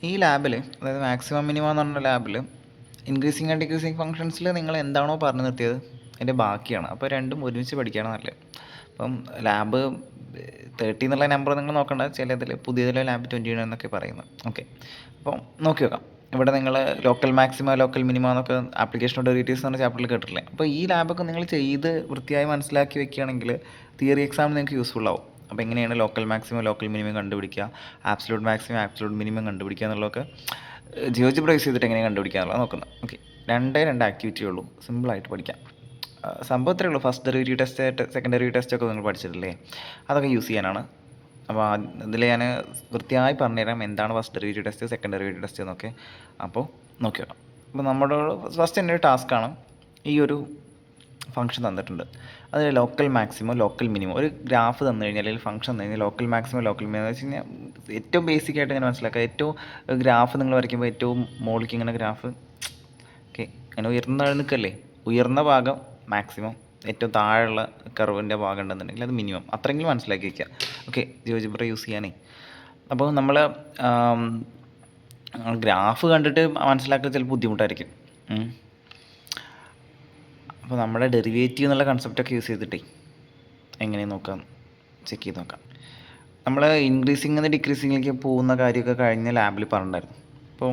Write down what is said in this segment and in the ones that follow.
ഈ ലാബിൽ, അതായത് മാക്സിമം മിനിമം എന്ന് പറഞ്ഞ ലാബിൽ, ഇൻക്രീസിങ് ആൻഡ് ഡിക്രീസിങ് ഫംഗ്ഷൻസിൽ നിങ്ങൾ എന്താണോ പറഞ്ഞു നിർത്തിയത് അതിൻ്റെ ബാക്കിയാണ്. അപ്പോൾ രണ്ടും ഒരുമിച്ച് പഠിക്കുകയാണ് നല്ലത്. അപ്പം ലാബ് 30 എന്നുള്ള നമ്പർ നിങ്ങൾ നോക്കണ്ട, ചിലതിൽ പുതിയതിൽ ലാബ് 20 എന്നൊക്കെ പറയുന്നത്. ഓക്കെ, അപ്പോൾ നോക്കി നോക്കാം. ഇവിടെ നിങ്ങൾ ലോക്കൽ മാക്സിമം ലോക്കൽ മിനിമം എന്നൊക്കെ ആപ്ലിക്കേഷൻ ഡെറിവേറ്റീവ്സ് എന്ന് പറഞ്ഞ ചാപ്റ്ററിൽ കേട്ടിട്ടില്ലേ? അപ്പോൾ ഈ ലാബൊക്കെ നിങ്ങൾ ചെയ്ത് വൃത്തിയായി മനസ്സിലാക്കി വെക്കുകയാണെങ്കിൽ തിയറി എക്സാമിന് നിങ്ങൾക്ക് യൂസ്ഫുൾ ആവും. അപ്പോൾ എങ്ങനെയാണ് ലോക്കൽ മാക്സിമം ലോക്കൽ മിനിമം കണ്ടുപിടിക്കുക, ആബ്സലൂട്ട് മാക്സിമം ആബ്സലൂട്ട് മിനിമം കണ്ടുപിടിക്കുക എന്നുള്ളതൊക്കെ ജിയോജിബ്ര യൂസ് ചെയ്തിട്ട് എങ്ങനെ കണ്ടുപിടിക്കുക എന്നുള്ളത് നോക്കുന്നത്. ഓക്കെ, രണ്ട് ആക്ടിവിറ്റിയേ ഉള്ളൂ, സിമ്പിളായിട്ട് പഠിക്കാം. സംഭവം ഇത്രയേ ഉള്ളൂ. First derivative test, second derivative test ഒക്കെ നിങ്ങൾ പഠിച്ചിട്ടില്ലേ? അതൊക്കെ യൂസ് ചെയ്യാനാണ്. അപ്പോൾ ഇതിൽ ഞാൻ വൃത്തിയായി പറഞ്ഞുതരാം എന്താണ് first derivative test, second derivative test എന്നൊക്കെ. അപ്പോൾ നോക്കി നോക്കാം. അപ്പോൾ നമ്മുടെ ഫസ്റ്റ് എൻ്റെ ഒരു ടാസ്ക്കാണ്, ഈ ഒരു ഫംഗ്ഷൻ തന്നിട്ടുണ്ട്, അത് ലോക്കൽ മാക്സിമം ലോക്കൽ മിനിമം ഒരു ഗ്രാഫ് തന്നു കഴിഞ്ഞാൽ, അല്ലെങ്കിൽ ഫംഗ്ഷൻ തന്നു കഴിഞ്ഞാൽ ലോക്കൽ മാക്സിമം ലോക്കൽ മിനിമം എന്ന് വെച്ച് കഴിഞ്ഞാൽ ഏറ്റവും ബേസിക് ആയിട്ട് ഇങ്ങനെ മനസ്സിലാക്കുക. ഏറ്റവും ഗ്രാഫ് നിങ്ങൾ വരയ്ക്കുമ്പോൾ ഏറ്റവും മുകളിലേക്ക് ഇങ്ങനെ ഗ്രാഫ്, ഓക്കെ, അങ്ങനെ ഉയർന്ന നിൽക്കല്ലേ, ഉയർന്ന ഭാഗം മാക്സിമം, ഏറ്റവും താഴെയുള്ള കർവിൻ്റെ ഭാഗം ഉണ്ടെന്നുണ്ടെങ്കിൽ അത് മിനിമം. അത്രയെങ്കിലും മനസ്സിലാക്കി വയ്ക്കുക. ഓക്കെ, ജിയോജിബ്ര യൂസ് ചെയ്യാനേ. അപ്പോൾ നമ്മൾ ഗ്രാഫ് കണ്ടിട്ട് മനസ്സിലാക്കുക ചിലപ്പോൾ ബുദ്ധിമുട്ടായിരിക്കും. അപ്പോൾ നമ്മുടെ ഡെറിവേറ്റീവ് എന്നുള്ള കൺസെപ്റ്റൊക്കെ യൂസ് ചെയ്തിട്ടേ എങ്ങനെയാണ് നോക്കാം, ചെക്ക് ചെയ്ത് നോക്കാം. നമ്മൾ ഇൻക്രീസിങ് നിന്ന് ഡിക്രീസിങ്ങിലേക്ക് പോകുന്ന കാര്യമൊക്കെ കഴിഞ്ഞ ലാബിൽ പറഞ്ഞിട്ടുണ്ടായിരുന്നു. അപ്പോൾ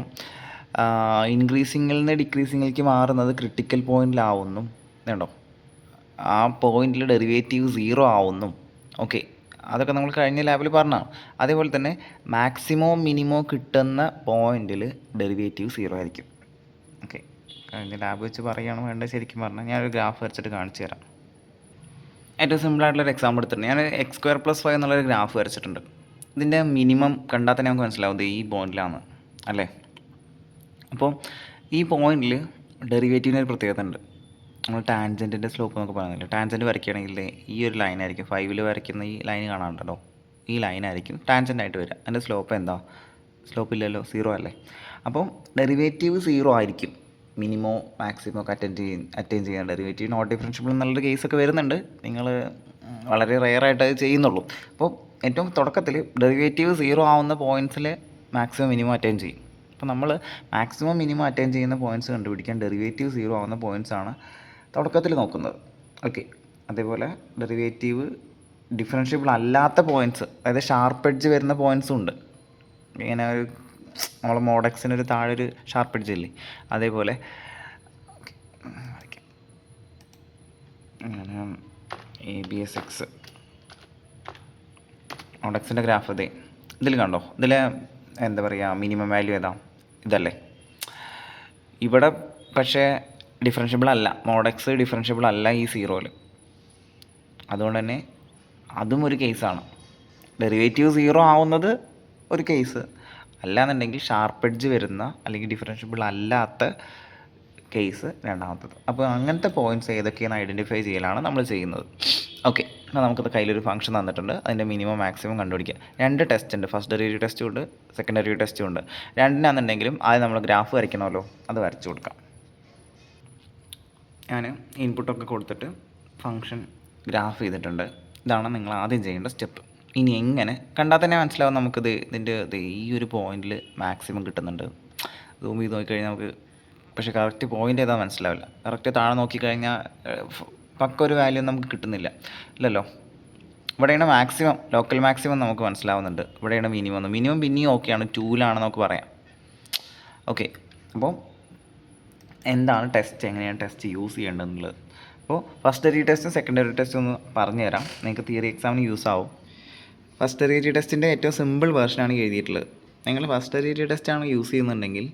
ഇൻക്രീസിങ്ങിൽ നിന്ന് ഡിക്രീസിങ്ങിലേക്ക് മാറുന്നത് ക്രിട്ടിക്കൽ പോയിന്റിലാവുന്നു വേണ്ടോ, ആ പോയിന്റിൽ ഡെറിവേറ്റീവ് 0 ആവുന്നു. ഓക്കെ, അതൊക്കെ നമ്മൾ കഴിഞ്ഞ ലാബിൽ പറഞ്ഞതാണ്. അതേപോലെ തന്നെ മാക്സിമോ മിനിമോ കിട്ടുന്ന പോയിന്റിൽ ഡെറിവേറ്റീവ് 0 ആയിരിക്കും. ഓക്കെ, കഴിഞ്ഞ ലാബ് വെച്ച് പറയുകയാണ് വേണ്ടത്. ശരിക്കും പറഞ്ഞാൽ ഞാനൊരു ഗ്രാഫ് വരച്ചിട്ട് കാണിച്ചു തരാം. ഏറ്റവും സിമ്പിളായിട്ടുള്ളൊരു എക്സാമ്പിൾ എടുത്തിട്ടുണ്ട്. ഞാൻ x² + 5 എന്നുള്ളൊരു ഗ്രാഫ് വരച്ചിട്ടുണ്ട്. ഇതിൻ്റെ മിനിമം കണ്ടാൽ തന്നെ നമുക്ക് മനസ്സിലാവും ഈ പോയിന്റിലാണ് അല്ലേ. അപ്പോൾ ഈ പോയിന്റിൽ ഡെറിവേറ്റീവിന് ഒരു പ്രത്യേകത ഉണ്ട്. നമ്മൾ ടാൻജൻറ്റിൻ്റെ സ്ലോപ്പ് എന്നൊക്കെ പറയുന്നില്ല, ടാൻജൻറ്റ് വരയ്ക്കുകയാണെങ്കിൽ ഈ ഒരു ലൈനായിരിക്കും, 5ൽ വരയ്ക്കുന്ന ഈ ലൈൻ കാണാനുണ്ടല്ലോ, ഈ ലൈനായിരിക്കും ടാൻജൻ്റായിട്ട് വരിക. അതിൻ്റെ സ്ലോപ്പ് എന്താ? സ്ലോപ്പ് ഇല്ലല്ലോ, 0 അല്ലേ. അപ്പം ഡെറിവേറ്റീവ് 0 ആയിരിക്കും മിനിമോ മാക്സിമോ ഒക്കെ അറ്റൈൻ ചെയ്യാൻ. ഡെറിവേറ്റീവ് നോട്ട് ഡിഫറൻഷ്യബിൾ എന്നുള്ളൊരു കേസൊക്കെ വരുന്നുണ്ട്, നിങ്ങൾ വളരെ റെയറായിട്ട് അത് ചെയ്യുന്നുള്ളൂ. അപ്പോൾ ഏറ്റവും തുടക്കത്തിൽ ഡെറിവേറ്റീവ് 0 ആവുന്ന പോയിൻറ്റ്സിൽ മാക്സിമം മിനിമം അറ്റൈൻ ചെയ്യും. അപ്പോൾ നമ്മൾ മാക്സിമം മിനിമം അറ്റൈൻ ചെയ്യുന്ന പോയിൻറ്റ്സ് കണ്ടുപിടിക്കാൻ ഡെറിവേറ്റീവ് 0 ആവുന്ന പോയിൻറ്റ്സാണ് തുടക്കത്തിൽ നോക്കുന്നത്. ഓക്കെ, അതേപോലെ ഡെറിവേറ്റീവ് ഡിഫറൻഷ്യബിൾ അല്ലാത്ത പോയിൻറ്റ്സ്, അതായത് ഷാർപ്പ് എഡ്ജ് വരുന്ന പോയിൻറ്റ്സും ഉണ്ട്. ഇങ്ങനെ ഒരു നമ്മളെ മോഡക്സിനൊരു താഴെ ഒരു ഷാർപ്പ് എഡ്ജ് ഇല്ലേ, അതേപോലെ അങ്ങനെ ABSX മോഡക്സിൻ്റെ ഗ്രാഫ് ഇതേ ഇതിൽ കണ്ടോ, ഇതിൽ എന്താ പറയുക, മിനിമം വാല്യൂ ഏതാ? ഇതല്ലേ. ഇവിടെ പക്ഷേ ഡിഫറൻഷ്യബിൾ അല്ല, മോഡക്സ് ഡിഫറൻഷ്യബിൾ അല്ല ഈ 0ൽ. അതുകൊണ്ട് തന്നെ അതും ഒരു കേസാണ്. ഡെറിവേറ്റീവ് 0 ആവുന്നത് ഒരു കേസ്, അല്ലാന്നുണ്ടെങ്കിൽ ഷാർപ്പ് എഡ്ജ് വരുന്ന അല്ലെങ്കിൽ ഡിഫറൻഷ്യബിൾ അല്ലാത്ത കേസ് രണ്ടാമത്തത്. അപ്പോൾ അങ്ങനത്തെ പോയിൻറ്റ്സ് ഏതൊക്കെയാണ് ഐഡൻറ്റിഫൈ ചെയ്യലാണ് നമ്മൾ ചെയ്യുന്നത്. ഓക്കെ, എന്നാൽ നമുക്കത് കയ്യിലൊരു ഫംഗ്ഷൻ തന്നിട്ടുണ്ട്, അതിൻ്റെ മിനിമം മാക്സിമം കണ്ടുപിടിക്കുക. 2 ടെസ്റ്റ് ഉണ്ട്, ഫസ്റ്റ് ഡെറിവേറ്റീവ് ടെസ്റ്റും ഉണ്ട്, സെക്കൻഡ് ഡെറിവേറ്റീവ് ടെസ്റ്റും ഉണ്ട്. രണ്ടിനാണെന്നുണ്ടെങ്കിലും ആദ്യം നമ്മൾ ഗ്രാഫ് വരയ്ക്കണമല്ലോ, അത് വരച്ചു കൊടുക്കാം. ഞാൻ ഇൻപുട്ടൊക്കെ കൊടുത്തിട്ട് ഫംഗ്ഷൻ ഗ്രാഫ് ചെയ്തിട്ടുണ്ട്. ഇതാണ് നിങ്ങൾ ആദ്യം ചെയ്യേണ്ട സ്റ്റെപ്പ്. ഇനി എങ്ങനെ കണ്ടാൽ തന്നെ മനസ്സിലാവും നമുക്കിത് ഇതിൻ്റെ ഈ ഒരു പോയിന്റിൽ മാക്സിമം കിട്ടുന്നുണ്ട്. സൂം ചെയ്ത് നോക്കിക്കഴിഞ്ഞാൽ നമുക്ക്, പക്ഷേ കറക്റ്റ് പോയിൻ്റ് ഏതാ മനസ്സിലാവില്ല. കറക്റ്റ് താഴെ നോക്കിക്കഴിഞ്ഞാൽ പക്ക ഒരു വാല്യൂ നമുക്ക് കിട്ടുന്നില്ല ഇല്ലല്ലോ. ഇവിടെയാണ് മാക്സിമം, ലോക്കൽ മാക്സിമം നമുക്ക് മനസ്സിലാവുന്നുണ്ട്. ഇവിടെയാണ് മിനിമം. മിനിമം പിന്നെയും ഓക്കെയാണ്, 2ലാണ് നമുക്ക് പറയാം. ഓക്കെ, അപ്പോൾ എന്താണ് ടെസ്റ്റ്, എങ്ങനെയാണ് ടെസ്റ്റ് യൂസ് ചെയ്യേണ്ടതെന്നുള്ളത്. അപ്പോൾ ഫസ്റ്റ് ഡെറിവേറ്റീവ് ടെസ്റ്റും സെക്കൻഡ് ഡെറിവേറ്റീവ് ടെസ്റ്റും ഒന്ന് പറഞ്ഞുതരാം, നിങ്ങൾക്ക് തിയറി എക്സാമിന് യൂസ് ആവും. ഫസ്റ്റ് ഡെറിവേറ്റീവ് ടെസ്റ്റിൻ്റെ ഏറ്റവും സിമ്പിൾ വേർഷനാണ് എഴുതിയിട്ടുള്ളത്. നിങ്ങൾ ഫസ്റ്റ് ഡെറിവേറ്റീവ് ടെസ്റ്റാണ് യൂസ് ചെയ്യുന്നുണ്ടെങ്കിൽ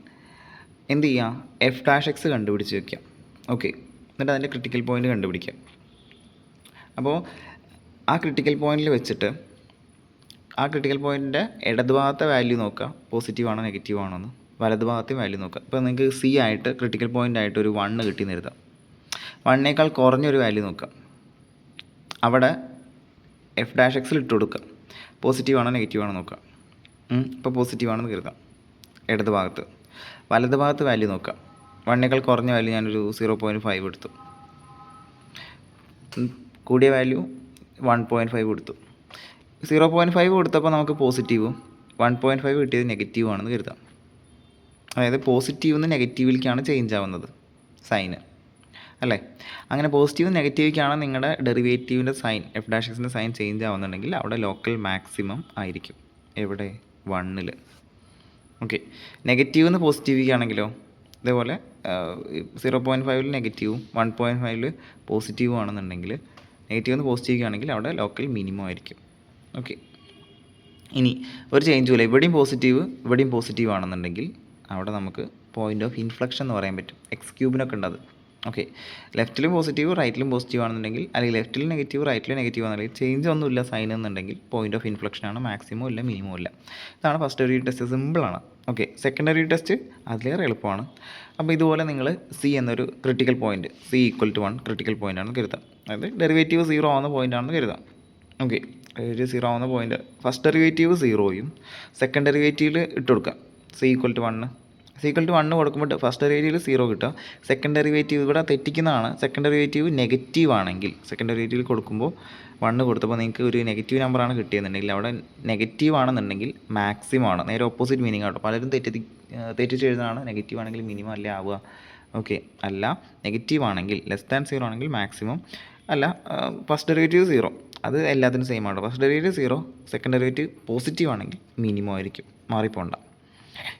എന്ത് ചെയ്യുക, f'(x) കണ്ടുപിടിച്ച് വയ്ക്കാം. ഓക്കെ, എന്നിട്ട് അതിൻ്റെ ക്രിട്ടിക്കൽ പോയിൻ്റ് കണ്ടുപിടിക്കാം. അപ്പോൾ ആ ക്രിട്ടിക്കൽ പോയിന്റിൽ വെച്ചിട്ട് ആ ക്രിട്ടിക്കൽ പോയിൻറ്റിൻ്റെ ഇടതുഭാഗത്തെ വാല്യൂ നോക്കുക, പോസിറ്റീവ് ആണോ നെഗറ്റീവ് ആണോ എന്ന്. വലതുഭാഗത്തെ വാല്യൂ നോക്കുക. ഇപ്പോൾ നിങ്ങൾക്ക് C ആയിട്ട് ക്രിട്ടിക്കൽ പോയിൻ്റ് ആയിട്ട് ഒരു 1 കിട്ടിയെന്ന് എഴുതാം. 1നേക്കാൾ കുറഞ്ഞൊരു വാല്യൂ നോക്കുക, അവിടെ f'(x) ഇട്ട് കൊടുക്കുക. പോസിറ്റീവ് ആണോ നെഗറ്റീവ് ആണോ നോക്കുക. ഇപ്പോൾ പോസിറ്റീവ് ആണെന്ന് കരുതാം. ഇടതുഭാഗത്ത് വലതുഭാഗത്ത് വാല്യൂ നോക്കുക. 1നേക്കാൾ കുറഞ്ഞ വാല്യൂ ഞാനൊരു 0.5 എടുത്തു, കൂടിയ വാല്യൂ 1.5 കൊടുത്തു. 0.5 കൊടുത്തപ്പോൾ നമുക്ക് പോസിറ്റീവും 1.5 കിട്ടിയത് നെഗറ്റീവും ആണെന്ന് കരുതാം. അതായത് പോസിറ്റീവ് നിന്ന് നെഗറ്റീവിലേക്കാണ് ചേഞ്ച് ആവുന്നത് സൈന്, അല്ലേ? അങ്ങനെ പോസിറ്റീവ് നെഗറ്റീവിലേക്കാണ് നിങ്ങളുടെ ഡെറിവേറ്റീവിൻ്റെ സൈൻ എഫ് ഡാഷ് എക്സിൻ്റെ സൈൻ ചേഞ്ച് ആവുന്നുണ്ടെങ്കിൽ അവിടെ ലോക്കൽ മാക്സിമം ആയിരിക്കും. എവിടെ? 1-ൽ. ഓക്കെ. നെഗറ്റീവ് നിന്ന് പോസിറ്റീവിലേക്കാണെങ്കിലോ ഇതേപോലെ 0.5-ൽ നെഗറ്റീവും 1.5-ൽ പോസിറ്റീവും ആണെന്നുണ്ടെങ്കിൽ നെഗറ്റീവ് നിന്ന് പോസിറ്റീവ് ആണെങ്കിൽ അവിടെ ലോക്കൽ മിനിമം ആയിരിക്കും. ഓക്കെ. ഇനി ഒരു ചേഞ്ചും ഇല്ല, ഇവിടെയും പോസിറ്റീവ് ആണെന്നുണ്ടെങ്കിൽ അവിടെ നമുക്ക് പോയിൻ്റ് ഓഫ് ഇൻഫ്ലക്ഷൻ എന്ന് പറയാൻ പറ്റും. എക്സ് ക്യൂബിനൊക്കെ ഉണ്ട് അത്. ഓക്കെ. ലെഫ്റ്റിലും പോസിറ്റീവ് റൈറ്റിലും പോസിറ്റീവ് ആണെന്നുണ്ടെങ്കിൽ, അല്ലെങ്കിൽ ലെഫ്റ്റിൽ നെഗറ്റീവ് റൈറ്റിൽ നെഗറ്റീവ് ആണെന്നുണ്ടെങ്കിൽ ചേഞ്ച് ഒന്നുമില്ല സൈൻ എന്നുണ്ടെങ്കിൽ പോയിൻ്റ് ഓഫ് ഇൻഫ്ലക്ഷൻ ആണ്, മാക്സിമം ഇല്ല മിനിമം ഇല്ല. ഇതാണ് ഫസ്റ്റ് ഡെറിവേറ്റീവ് ടെസ്റ്റ്, സിമ്പിളാണ്. ഓക്കെ. സെക്കൻഡറി ടെസ്റ്റ് അതിലേറെ എളുപ്പമാണ്. അപ്പോൾ ഇതുപോലെ നിങ്ങൾ സി എന്നൊരു critical point, C equal to 1 critical point ആണെന്ന് കരുതാം. അതായത് ഡെറിവേറ്റീവ് 0 ആവുന്ന പോയിൻ്റ് ആണെന്ന് കരുതാം. ഓക്കെ. ഒരു 0 ആവുന്ന പോയിൻ്റ്, ഫസ്റ്റ് ഡെറിവേറ്റീവ് 0യും സെക്കൻഡ് ഡെറിവേറ്റീവിൽ ഇട്ട് കൊടുക്കുക C equal to 1. C equal to 1 കൊടുക്കുമ്പോൾ ഫസ്റ്റ് ഡെറിവേറ്റീവിൽ 0 കിട്ടുക. സെക്കൻഡ് ഡെറിവേറ്റീവ് ഇവിടെ തെറ്റിക്കുന്നതാണ്. സെക്കൻഡ് ഡെറിവേറ്റീവ് നെഗറ്റീവ് ആണെങ്കിൽ, സെക്കൻഡ് ഡെറിവേറ്റീവിൽ കൊടുക്കുമ്പോൾ 1 കൊടുത്തപ്പോൾ നിങ്ങൾക്ക് ഒരു നെഗറ്റീവ് നമ്പറാണ് കിട്ടിയെന്നുണ്ടെങ്കിൽ അവിടെ നെഗറ്റീവ് ആണെന്നുണ്ടെങ്കിൽ മാക്സിമം ആണ്. നേരെ ഓപ്പോസിറ്റ് മീനിങ് ആട്ടോ. പലരും തെറ്റിച്ച് എഴുതുന്നതാണ്. നെഗറ്റീവ് ആണെങ്കിൽ മിനിമം അല്ലേ ആവുക. ഓക്കെ. അല്ല, നെഗറ്റീവ് ആണെങ്കിൽ <0 ആണെങ്കിൽ മാക്സിമം, അല്ല ഫസ്റ്റ് ഡെറിവേറ്റീവ് 0, അത് എല്ലാത്തിനും സെയിം ആണ്. First derivative 0, second derivative positive ആണെങ്കിൽ മിനിമം ആയിരിക്കും, മാറിപ്പോണ്ട.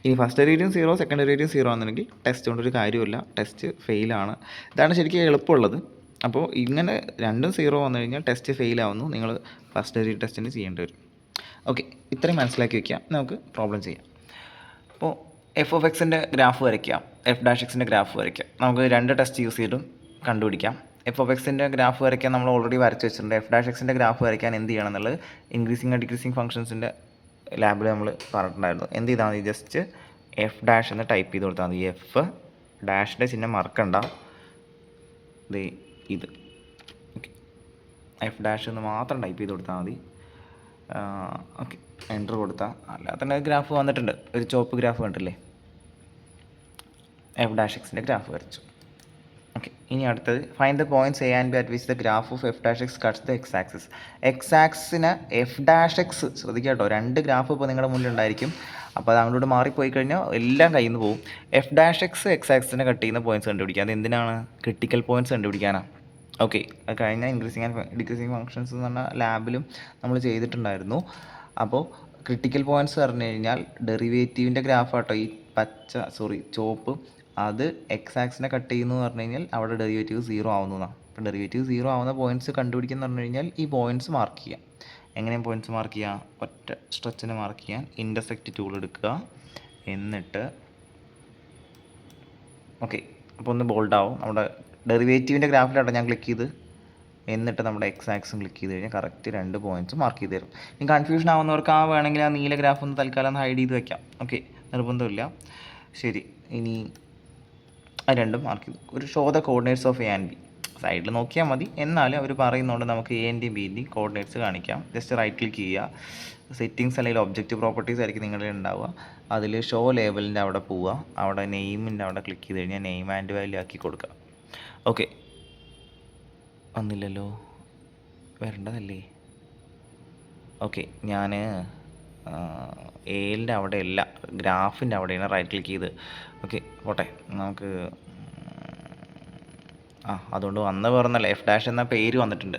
ഇനി ഫസ്റ്റ് ഡെറിവേറ്റീവ് 0, സെക്കൻഡ് ഡെറിവേറ്റീവ് 0 ആണെന്നുണ്ടെങ്കിൽ ടെസ്റ്റ് കൊണ്ടൊരു കാര്യമില്ല, ടെസ്റ്റ് ഫെയിലാണ്. ഇതാണ് ശരിക്കും എളുപ്പമുള്ളത്. അപ്പോൾ ഇങ്ങനെ രണ്ടും 0 വന്നു കഴിഞ്ഞാൽ ടെസ്റ്റ് ഫെയിലാവുന്നു, നിങ്ങൾ ഫസ്റ്റ് ഡെറിവേറ്റീവ് ടെസ്റ്റിന് ചെയ്യേണ്ടി വരും. ഓക്കെ. ഇത്രയും മനസ്സിലാക്കി വയ്ക്കുക. നമുക്ക് പ്രോബ്ലം ചെയ്യാം. അപ്പോൾ എഫ് ഓഫ് എക്സിൻ്റെ ഗ്രാഫ് വരയ്ക്കാം, എഫ് ഡാഷ് എക്സിൻ്റെ ഗ്രാഫ് വരയ്ക്കാം. നമുക്ക് 2 ടെസ്റ്റ് യൂസ് ചെയ്തും കണ്ടുപിടിക്കാം. എഫ് ഓഫ് എക്സിൻ്റെ ഗ്രാഫ് വരയ്ക്കാൻ നമ്മൾ ഓൾറെഡി വരച്ച് വെച്ചിട്ടുണ്ട്. എഫ് ഡാഷ് എക്സിൻ്റെ ഗ്രാഫ് വരയ്ക്കാൻ എന്ത് ചെയ്യണം എന്നുള്ളത് ഇൻക്രീസിങ് ആൻഡ് ഡിക്രീസിങ് ഫംഗ്ഷൻസിൻ്റെ ലാബിൽ നമ്മൾ പറഞ്ഞിട്ടുണ്ടായിരുന്നു. എന്ത് ചെയ്താൽ മതി, ജസ്റ്റ് എഫ് ഡാഷ് എന്ന് ടൈപ്പ് ചെയ്ത് കൊടുത്താൽ മതി. എഫ് ഡാഷിൻ്റെ ചിഹ്നം മറക്കണ്ട, ഇത്. ഓക്കെ. എഫ് ഡാഷ് എന്ന് മാത്രം ടൈപ്പ് ചെയ്ത് കൊടുത്താൽ മതി. ഓക്കെ. എൻ്റർ കൊടുത്താൽ അല്ലാതെ തന്നെ ഗ്രാഫ് വന്നിട്ടുണ്ട്. ഒരു ചുവപ്പ് ഗ്രാഫ് കണ്ടില്ലേ? എഫ് ഡാഷ് എക്സിൻ്റെ ഗ്രാഫ് വരച്ചു. ഓക്കെ. ഇനി അടുത്തത് find the points A and B at which the graph of F dash X cuts the X axis. X ആക്സിന് എഫ് ഡാഷ് എക്സ്, ശ്രദ്ധിക്കുക കേട്ടോ, 2 ഗ്രാഫ് ഇപ്പോൾ നിങ്ങളുടെ മുന്നിൽ ഉണ്ടായിരിക്കും. അപ്പോൾ അത് അങ്ങോട്ട് മാറിപ്പോയി കഴിഞ്ഞാൽ എല്ലാം കയ്യിൽ നിന്ന് പോകും. എഫ് ഡാഷ് എക്സ് എക്സ് ആക്സിനെ കട്ട് ചെയ്യുന്ന പോയിൻറ്റ്സ് കണ്ടുപിടിക്കുക. അത് എന്തിനാണ്? ക്രിട്ടിക്കൽ പോയിൻറ്റ്സ് കണ്ടുപിടിക്കാനാണ്. ഓക്കെ. അത് കഴിഞ്ഞ ഇൻക്രീസിങ് ആൻഡ് ഡിക്രീസിങ് ഫംഗ്ഷൻസ് എന്ന് പറഞ്ഞ ലാബിലും നമ്മൾ ചെയ്തിട്ടുണ്ടായിരുന്നു. അപ്പോൾ ക്രിട്ടിക്കൽ പോയിൻറ്റ്സ് പറഞ്ഞു കഴിഞ്ഞാൽ ഡെറിവേറ്റീവിൻ്റെ ഗ്രാഫ് ആട്ടോ, ഈ ചുവപ്പ്, അത് എക്സ് ആക്സിനെ കട്ട് ചെയ്യുന്നു എന്ന് പറഞ്ഞു കഴിഞ്ഞാൽ അവിടെ ഡെറിവേറ്റീവ് 0 ആവുന്നതാണ്. അപ്പോൾ ഡെറിവേറ്റീവ് 0 ആവുന്ന പോയിൻറ്റ്സ് കണ്ടുപിടിക്കുന്നു പറഞ്ഞു കഴിഞ്ഞാൽ ഈ പോയിൻറ്റ്സ് മാർക്ക് ചെയ്യാം. എങ്ങനെയാണ് പോയിൻറ്റ്സ് മാർക്ക് ചെയ്യുക? ഒറ്റ സ്ട്രെച്ചിന് മാർക്ക് ചെയ്യാൻ ഇൻ്റർസെക്റ്റ് ടൂൾ എടുക്കുക. എന്നിട്ട് ഓക്കെ, അപ്പോൾ ഒന്ന് ബോൾഡ് ആവും. നമ്മുടെ ഡെറിവേറ്റീവിൻ്റെ ഗ്രാഫിലാട്ടോ ഞാൻ ക്ലിക്ക് ചെയ്ത്, എന്നിട്ട് നമ്മുടെ എക്സ് ആക്സും ക്ലിക്ക് ചെയ്ത് കഴിഞ്ഞാൽ കറക്റ്റ് 2 പോയിൻറ്റ്സ് മാർക്ക് ചെയ്ത് തരും. ഇനി കൺഫ്യൂഷൻ ആവുന്നവർക്ക് വേണമെങ്കിൽ ആ നീല ഗ്രാഫ് ഒന്ന് തൽക്കാലം ഒന്ന് ഹൈഡ് ചെയ്ത് വെക്കാം. ഓക്കെ, നിർബന്ധമില്ല. ശരി. ഇനി ആ 2 മാർക്ക് ചെയ്തു. ഒരു show the coordinates of A and B, സൈഡിൽ നോക്കിയാൽ മതി. എന്നാലും അവർ പറയുന്നുണ്ട് നമുക്ക് എൻ്റെയും ബിൻ്റെയും കോർഡിനേറ്റ്സ് കാണിക്കാം. ജസ്റ്റ് റൈറ്റ് ക്ലിക്ക് ചെയ്യുക. സെറ്റിങ്സ് അല്ലെങ്കിൽ ഒബ്ജക്റ്റ് പ്രോപ്പർട്ടീസ് ആയിരിക്കും നിങ്ങളിൽ ഉണ്ടാവുക. അതിൽ ഷോ ലേബലിൻ്റെ അവിടെ പോവുക. അവിടെ നെയിമിൻ്റെ അവിടെ ക്ലിക്ക് ചെയ്ത് കഴിഞ്ഞാൽ നെയിം ആൻഡ് വാല്യൂ ആക്കി കൊടുക്കുക. ഓക്കെ. വന്നില്ലല്ലോ, വരേണ്ടതല്ലേ? ഓക്കെ, ഞാൻ എയിലിൻ്റെ അവിടെയല്ല, ഗ്രാഫിൻ്റെ അവിടെയാണ് റൈറ്റ് ക്ലിക്ക് ചെയ്ത്. ഓക്കെ, പോട്ടെ. നമുക്ക് അതുകൊണ്ട് വന്ന് പറഞ്ഞല്ല, എഫ് ഡാഷ് എന്ന പേര് വന്നിട്ടുണ്ട്.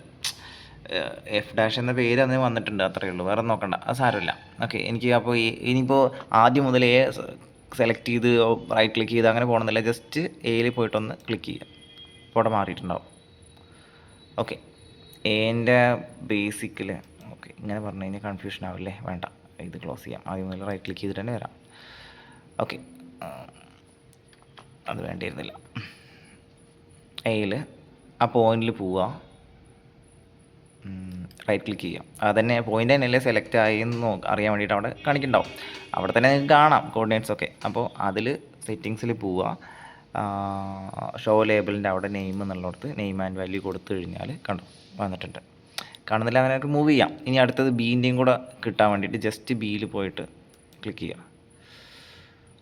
എഫ് ഡാഷ് എന്ന പേര് അതിന് വന്നിട്ടുണ്ട്, അത്രയേ ഉള്ളൂ. വേറെ നോക്കണ്ട, അത് സാരമില്ല. ഓക്കെ. എനിക്ക് അപ്പോൾ ഇനിയിപ്പോൾ ആദ്യം മുതൽ എ സെലക്ട് ചെയ്ത് റൈറ്റ് ക്ലിക്ക് ചെയ്ത് അങ്ങനെ പോകണമെന്നില്ല. ജസ്റ്റ് എയിൽ പോയിട്ടൊന്ന് ക്ലിക്ക് ചെയ്യുക, അപ്പോൾ അവിടെ മാറിയിട്ടുണ്ടാവും. ഓക്കെ. എൻ്റെ ബേസിക്കിൽ ഓക്കെ, ഇങ്ങനെ പറഞ്ഞു കഴിഞ്ഞാൽ കൺഫ്യൂഷൻ ആവില്ലേ? വേണ്ട, ഇത് ക്ലോസ് ചെയ്യാം. ആദ്യം മുതൽ റൈറ്റ് ക്ലിക്ക് ചെയ്തിട്ട് തന്നെ വരാം. ഓക്കെ, അത് വേണ്ടിയിരുന്നില്ല. എയിൽ ആ പോയിന്റിൽ പോവുക, റൈറ്റ് ക്ലിക്ക് ചെയ്യാം. അത് തന്നെ പോയിൻ്റ് തന്നെയല്ലേ സെലക്ട് ആയെന്ന് അറിയാൻ വേണ്ടിയിട്ട് അവിടെ കാണിക്കുന്നുണ്ടാവും. അവിടെ തന്നെ നിങ്ങൾക്ക് കാണാം കോർഡിനേറ്റ്സ് ഒക്കെ. അപ്പോൾ അതിൽ സെറ്റിങ്സിൽ പോവുക, ഷോ ലേബലിൻ്റെ അവിടെ നെയിം എന്നുള്ളിടത്ത് നെയിം ആൻഡ് വാല്യൂ കൊടുത്തു കഴിഞ്ഞാൽ കണ്ടു വന്നിട്ടുണ്ട്. കാണുന്നില്ല, അങ്ങനെ നമുക്ക് മൂവ് ചെയ്യാം. ഇനി അടുത്തത് ബീൻ്റെയും കൂടെ കിട്ടാൻ വേണ്ടിയിട്ട് ജസ്റ്റ് ബിയിൽ പോയിട്ട് ക്ലിക്ക് ചെയ്യുക.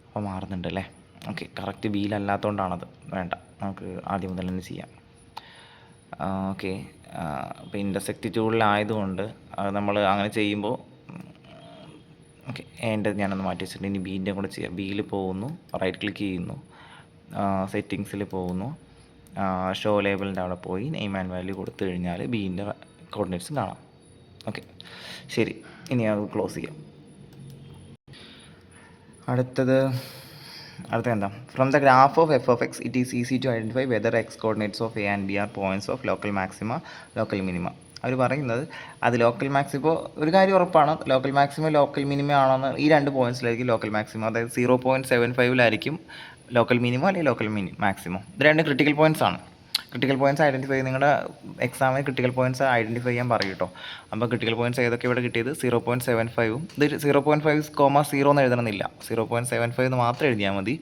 അപ്പോൾ മാറുന്നുണ്ട് അല്ലേ? ഓക്കെ, കറക്റ്റ് ബിയിലല്ലാത്തതുകൊണ്ടാണത്. വേണ്ട, നമുക്ക് ആദ്യം മുതൽ തന്നെ ചെയ്യാം. ഓക്കെ. അപ്പോൾ ഇൻ്റർസെക്റ്റ് ടൂളിലായതുകൊണ്ട് നമ്മൾ അങ്ങനെ ചെയ്യുമ്പോൾ ഓക്കെ, എൻ്റെ ഞാനൊന്ന് മാറ്റി വെച്ചിട്ടുണ്ട്. ഇനി ബീൻ്റെ കൂടെ ചെയ്യാം. ബിയിൽ പോകുന്നു, റൈറ്റ് ക്ലിക്ക് ചെയ്യുന്നു, സെറ്റിങ്സിൽ പോകുന്നു, ഷോ ലേബലിൻ്റെ അവിടെ പോയി നെയിം ആൻഡ് വാല്യൂ കൊടുത്തു കഴിഞ്ഞാൽ ബീൻ്റെ കോർഡിനേറ്റ്സും കാണാം. ഓക്കെ, ശരി. ഇനി അത് ക്ലോസ് ചെയ്യാം. അടുത്ത എന്താ? From the graph of F of X it is easy to identify whether X coordinates of A and B are points of local maxima local minima. അവർ പറയുന്നത് അത് ലോക്കൽ മാക്സിമം, ഇപ്പോൾ ഒരു കാര്യം ഉറപ്പാണ്, ലോക്കൽ മാക്സിമം ലോക്കൽ മിനിമം ആണെന്ന്. ഈ 2 പോയിൻറ്റ്സിലായിരിക്കും local maximum, അതായത് 0.75 ലോക്കൽ മിനിമം അല്ലെങ്കിൽ ലോക്കൽ മാക്സിമം. ഇത് 2 ക്രിട്ടിക്കൽ പോയിൻറ്റ്സ് ആണ്. ക്രിട്ടിക്കൽ പോയിൻറ്റ്സ് ഐഡൻറ്റിഫൈ, നിങ്ങളുടെ എക്സാമിന് ക്രിട്ടിക്കൽ പോയിൻറ്റ്സ് ഐഡൻറ്റിഫൈ ചെയ്യാൻ പറയും കേട്ടോ. അപ്പോൾ ക്രിട്ടിക്കൽ പോയിൻറ്റ്സ് ഏതൊക്കെ ഇവിടെ കിട്ടിയത്? 0.75. ഇത് 0.5, 0 എന്ന് എഴുതണമെന്നില്ല, 0.75 എന്ന് മാത്രം എഴുതിയാൽ മതി.